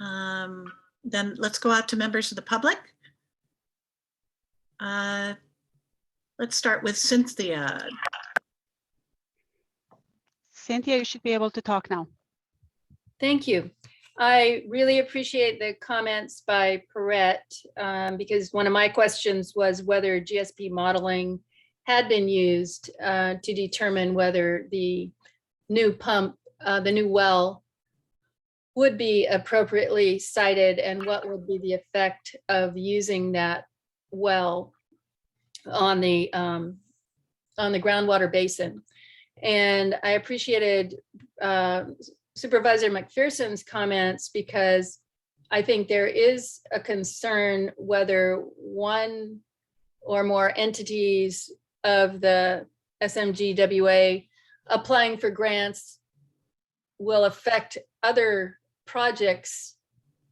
Then let's go out to members of the public. Let's start with Cynthia. Cynthia, you should be able to talk now. Thank you. I really appreciate the comments by Perrette, because one of my questions was whether GSP modeling had been used to determine whether the new pump, the new well, would be appropriately sited and what would be the effect of using that well on the groundwater basin. And I appreciated Supervisor McPherson's comments, because I think there is a concern whether one or more entities of the SMGWA applying for grants will affect other projects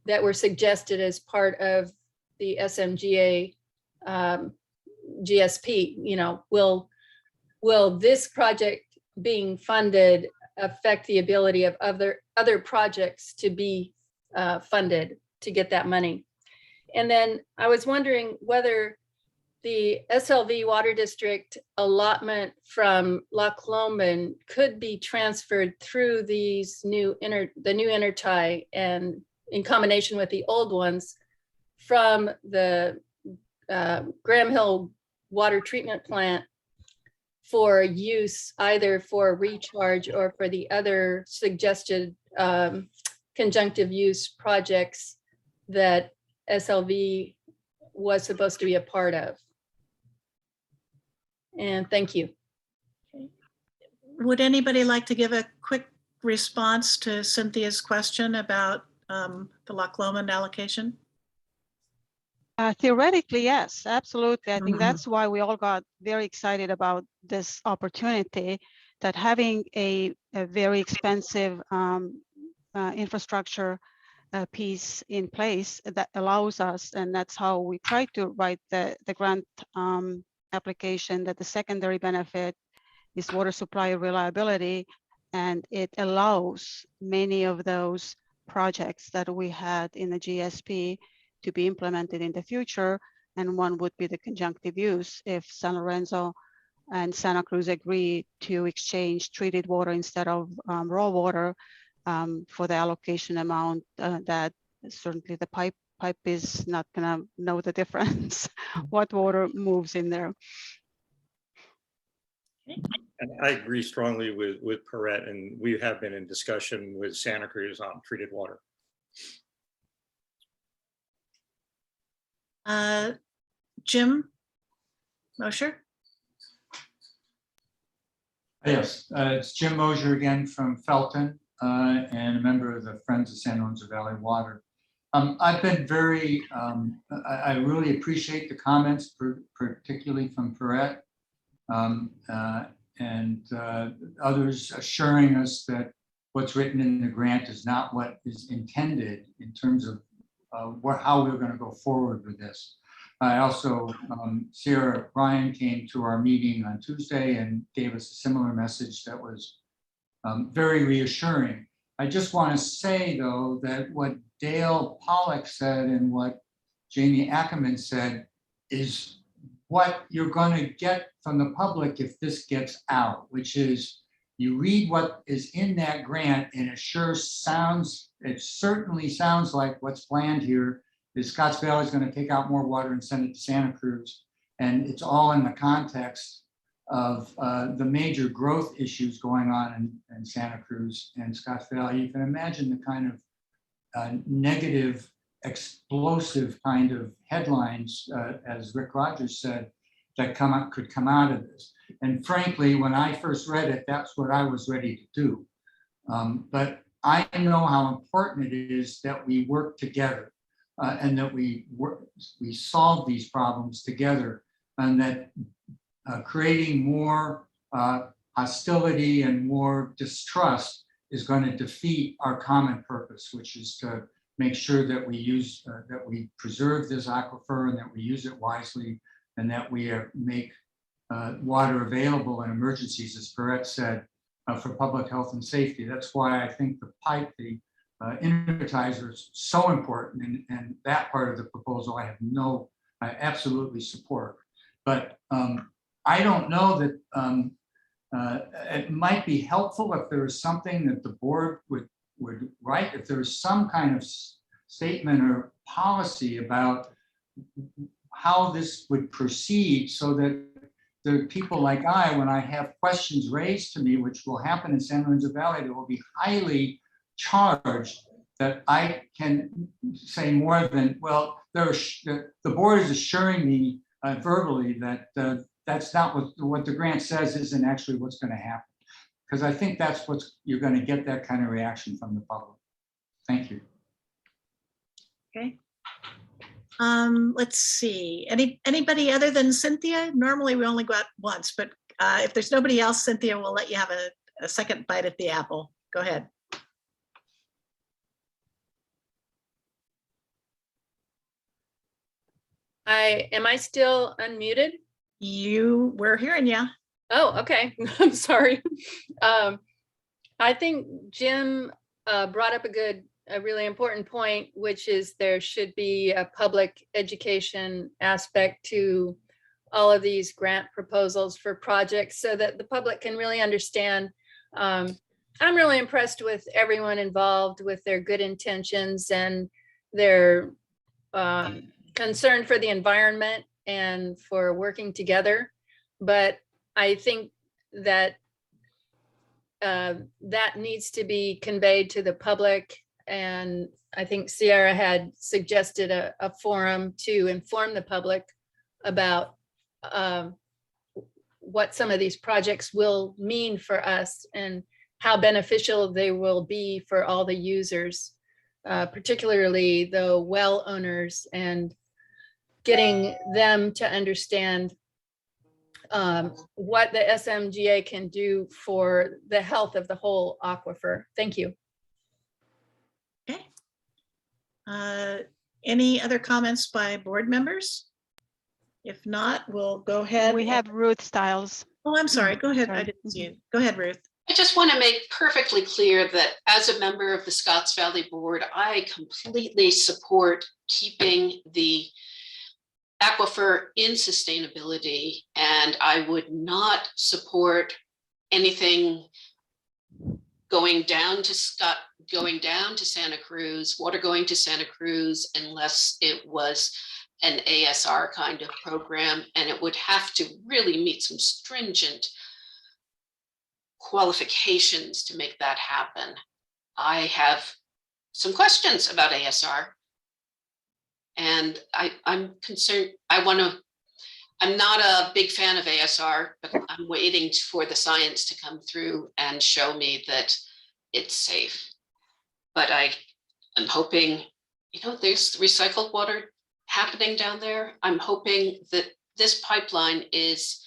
that were suggested as part of the SMGA GSP. You know, will this project being funded affect the ability of other projects to be funded to get that money? And then I was wondering whether the SLV Water District allotment from Loch Lomond could be transferred through these the new intertie, and in combination with the old ones from the Graham Hill water treatment plant for use either for recharge or for the other suggested conjunctive use projects that SLV was supposed to be a part of. And thank you. Would anybody like to give a quick response to Cynthia's question about the Loch Lomond allocation? Theoretically, yes, absolutely. I think that's why we all got very excited about this opportunity, that having a very expensive infrastructure piece in place that allows us, and that's how we try to write the grant application, that the secondary benefit is water supply reliability, and it allows many of those projects that we had in the GSP to be implemented in the future. And one would be the conjunctive use. If San Lorenzo and Santa Cruz agree to exchange treated water instead of raw water for the allocation amount, that certainly the pipe is not gonna know the difference what water moves in there. And I agree strongly with Perrette, and we have been in discussion with Santa Cruz on treated water. Jim Mosher? Yes, it's Jim Mosier again from Felton and a member of the Friends of San Lorenzo Valley Water. I've been very, I really appreciate the comments, particularly from Perrette and others assuring us that what's written in the grant is not what is intended in terms of how we're going to go forward with this. I also, Sarah Ryan came to our meeting on Tuesday and gave us a similar message that was very reassuring. I just want to say, though, that what Dale Pollack said and what Jamie Ackerman said is what you're going to get from the public if this gets out, which is you read what is in that grant and it certainly sounds like what's planned here is Scotts Valley is going to take out more water and send it to Santa Cruz. And it's all in the context of the major growth issues going on in Santa Cruz and Scotts Valley. You can imagine the kind of negative, explosive kind of headlines, as Rick Rogers said, that could come out of this. And frankly, when I first read it, that's what I was ready to do. But I know how important it is that we work together and that we solve these problems together, and that creating more hostility and more distrust is going to defeat our common purpose, which is to make sure that we preserve this aquifer and that we use it wisely, and that we make water available in emergencies, as Perrette said, for public health and safety. That's why I think the pipe, the intertizer is so important, and that part of the proposal I absolutely support. But I don't know that it might be helpful if there was something that the board would write, if there was some kind of statement or policy about how this would proceed, so that the people like when I have questions raised to me, which will happen in San Lorenzo Valley, that will be highly charged, that I can say more than, well, the board is assuring me verbally that that's not what the grant says isn't actually what's going to happen. Because I think that's you're going to get that kind of reaction from the public. Thank you. Okay. Let's see. Anybody other than Cynthia? Normally we only go out once, but if there's nobody else, Cynthia, we'll let you have a second bite at the apple. Go ahead. Am I still unmuted? We're hearing you. Oh, okay. I'm sorry. I think Jim brought up a really important point, which is there should be a public education aspect to all of these grant proposals for projects so that the public can really understand. I'm really impressed with everyone involved with their good intentions and their concern for the environment and for working together. But I think that that needs to be conveyed to the public. And I think Sierra had suggested a forum to inform the public about what some of these projects will mean for us and how beneficial they will be for all the users, particularly the well owners, and getting them to understand what the SMGA can do for the health of the whole aquifer. Thank you. Okay. Any other comments by board members? If not, we'll go ahead. We have Ruth Stiles. Oh, I'm sorry. Go ahead. Sorry. I didn't see you. Go ahead, Ruth. I just want to make perfectly clear that as a member of the Scotts Valley Board, I completely support keeping the aquifer in sustainability, and I would not support anything going down to Santa Cruz, water going to Santa Cruz, unless it was an ASR kind of program, and it would have to really meet some stringent qualifications to make that happen. I have some questions about ASR, and I'm concerned. I want to I'm not a big fan of ASR, but I'm waiting for the science to come through and show me that it's safe. But I'm hoping, there's recycled water happening down there. I'm hoping that this pipeline is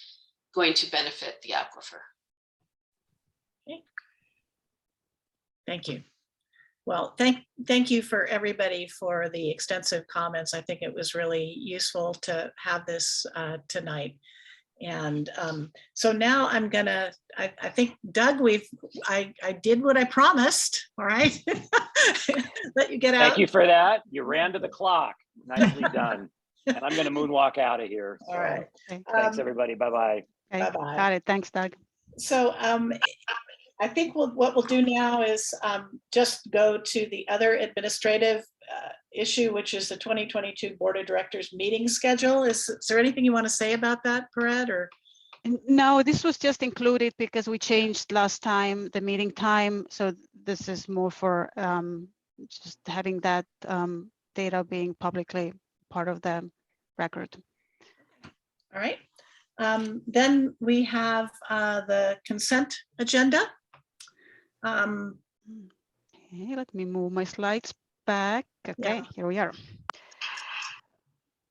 going to benefit the aquifer. Okay. Thank you. Well, thank you for everybody for the extensive comments. I think it was really useful to have this tonight. And so now I'm gonna, I think, Doug, I did what I promised, all right? Let you get out. Thank you for that. You ran to the clock. Nicely done. And I'm gonna moonwalk out of here. All right. Thanks, everybody. Bye-bye. Okay, Bye-bye. got it. Thanks, Doug. So I think what we'll do now is just go to the other administrative issue, which is the 2022 Board of Directors meeting schedule. Is there anything you want to say about that, Paret, or? No, this was just included because we changed last time the meeting time. So this is more for just having that data being publicly part of the record. All right. Then we have the consent agenda. Okay, let me move my slides back. Okay, Here we are.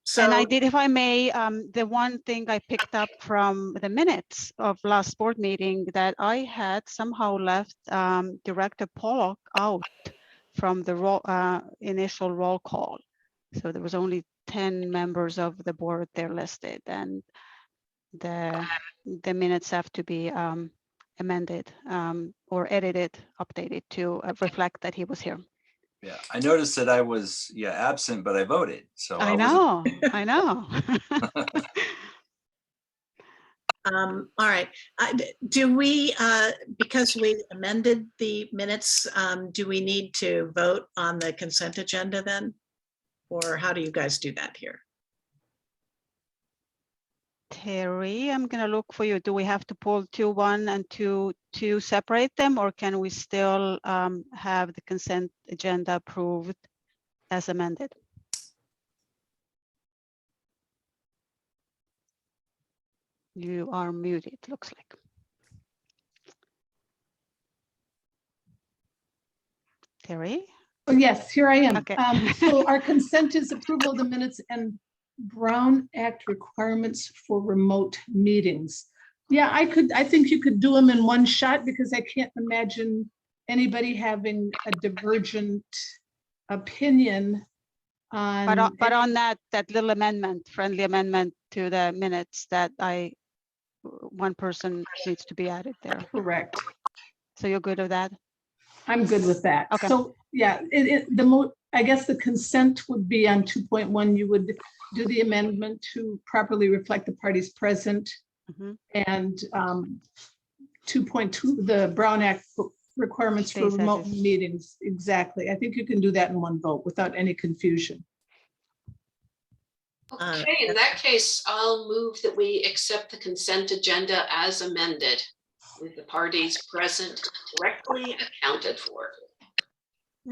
So, and I did, if I may, the one thing I picked up from the minutes of last board meeting that I had somehow left Director Pollock out from the initial roll call. So there was only 10 members of the board there listed, and the minutes have to be amended or edited, updated to reflect that he was here. Yeah, I noticed that I was absent, but I voted. So I know. all right. Do we, because we amended the minutes, do we need to vote on the consent agenda then? Or how do you guys do that here? Terry, I'm going to look for you. Do we have to pull 2.1 and 2.2 separate them, or can we still have the consent agenda approved as amended? You are muted, looks like. Terry? Oh, yes, here I am. Okay. So our consent is approval of the minutes and Brown Act requirements for remote meetings. Yeah, I think you could do them in one shot because I can't imagine anybody having a divergent opinion on. But on that little amendment, friendly amendment to the minutes that one person needs to be added there. Correct. So you're good with that? I'm good with that. Okay. So yeah, I guess the consent would be on 2.1. You would do the amendment to properly reflect the parties present. Mm-hmm. And 2.2, the Brown Act requirements for remote meetings. Exactly. I think you can do that in one vote without any confusion. Okay, in that case, I'll move that we accept the consent agenda as amended with the parties present correctly accounted for.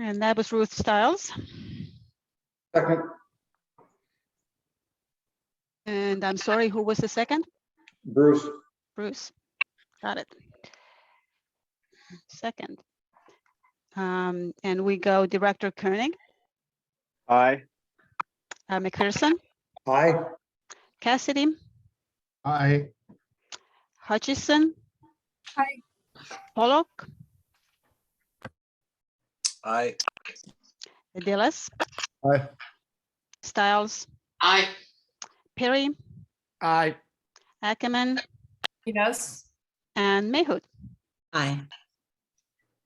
And that was Ruth Stiles. Second. And I'm sorry, who was the second? Bruce. Bruce. Got it. Second. And we go Director Koenig. Aye. McPherson. Aye. Cassidy. Aye. Hutchison. Aye. Pollock. Aye. Dillis. Aye. Stiles. Aye. Perry. Aye. Ackerman. Yes. And Mayhood. Aye.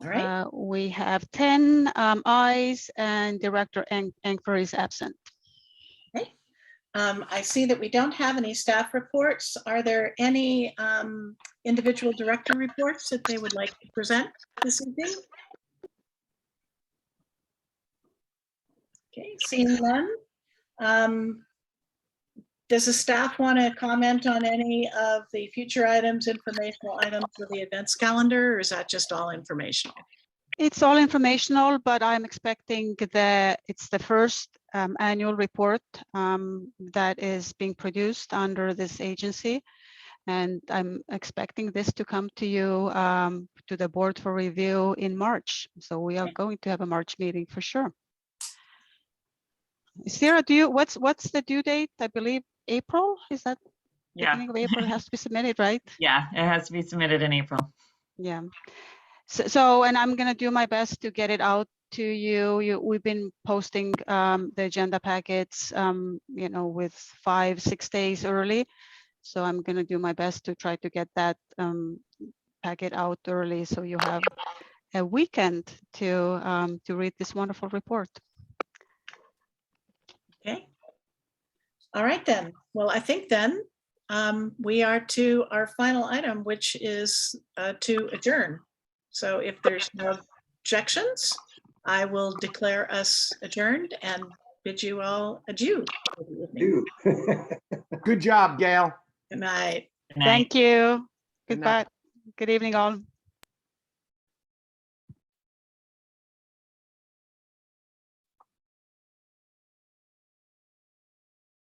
All right. We have 10 ayes and Director Engfer is absent. Okay. I see that we don't have any staff reports. Are there any individual director reports that they would like to present this evening? Okay, seeing none. Does the staff want to comment on any of the future items, informational items for the events calendar, or is that just all informational? It's all informational, but I'm expecting it's the first annual report that is being produced under this agency. And I'm expecting this to come to you, to the board for review in March. So we are going to have a March meeting for sure. Sarah, what's the due date? I believe April, is that Yeah. beginning of April? It has to be submitted, right? Yeah, it has to be submitted in April. Yeah. So, and I'm gonna do my best to get it out to you. We've been posting the agenda packets, with 5-6 days early. So I'm gonna do my best to try to get that packet out early, so you have a weekend to read this wonderful report. Okay. All right then. Well, I think then we are to our final item, which is to adjourn. So if there's no objections, I will declare us adjourned and bid you all adieu. Good job, Gail. Good night. Good night. Thank you. Good night. Goodbye. Good evening, all.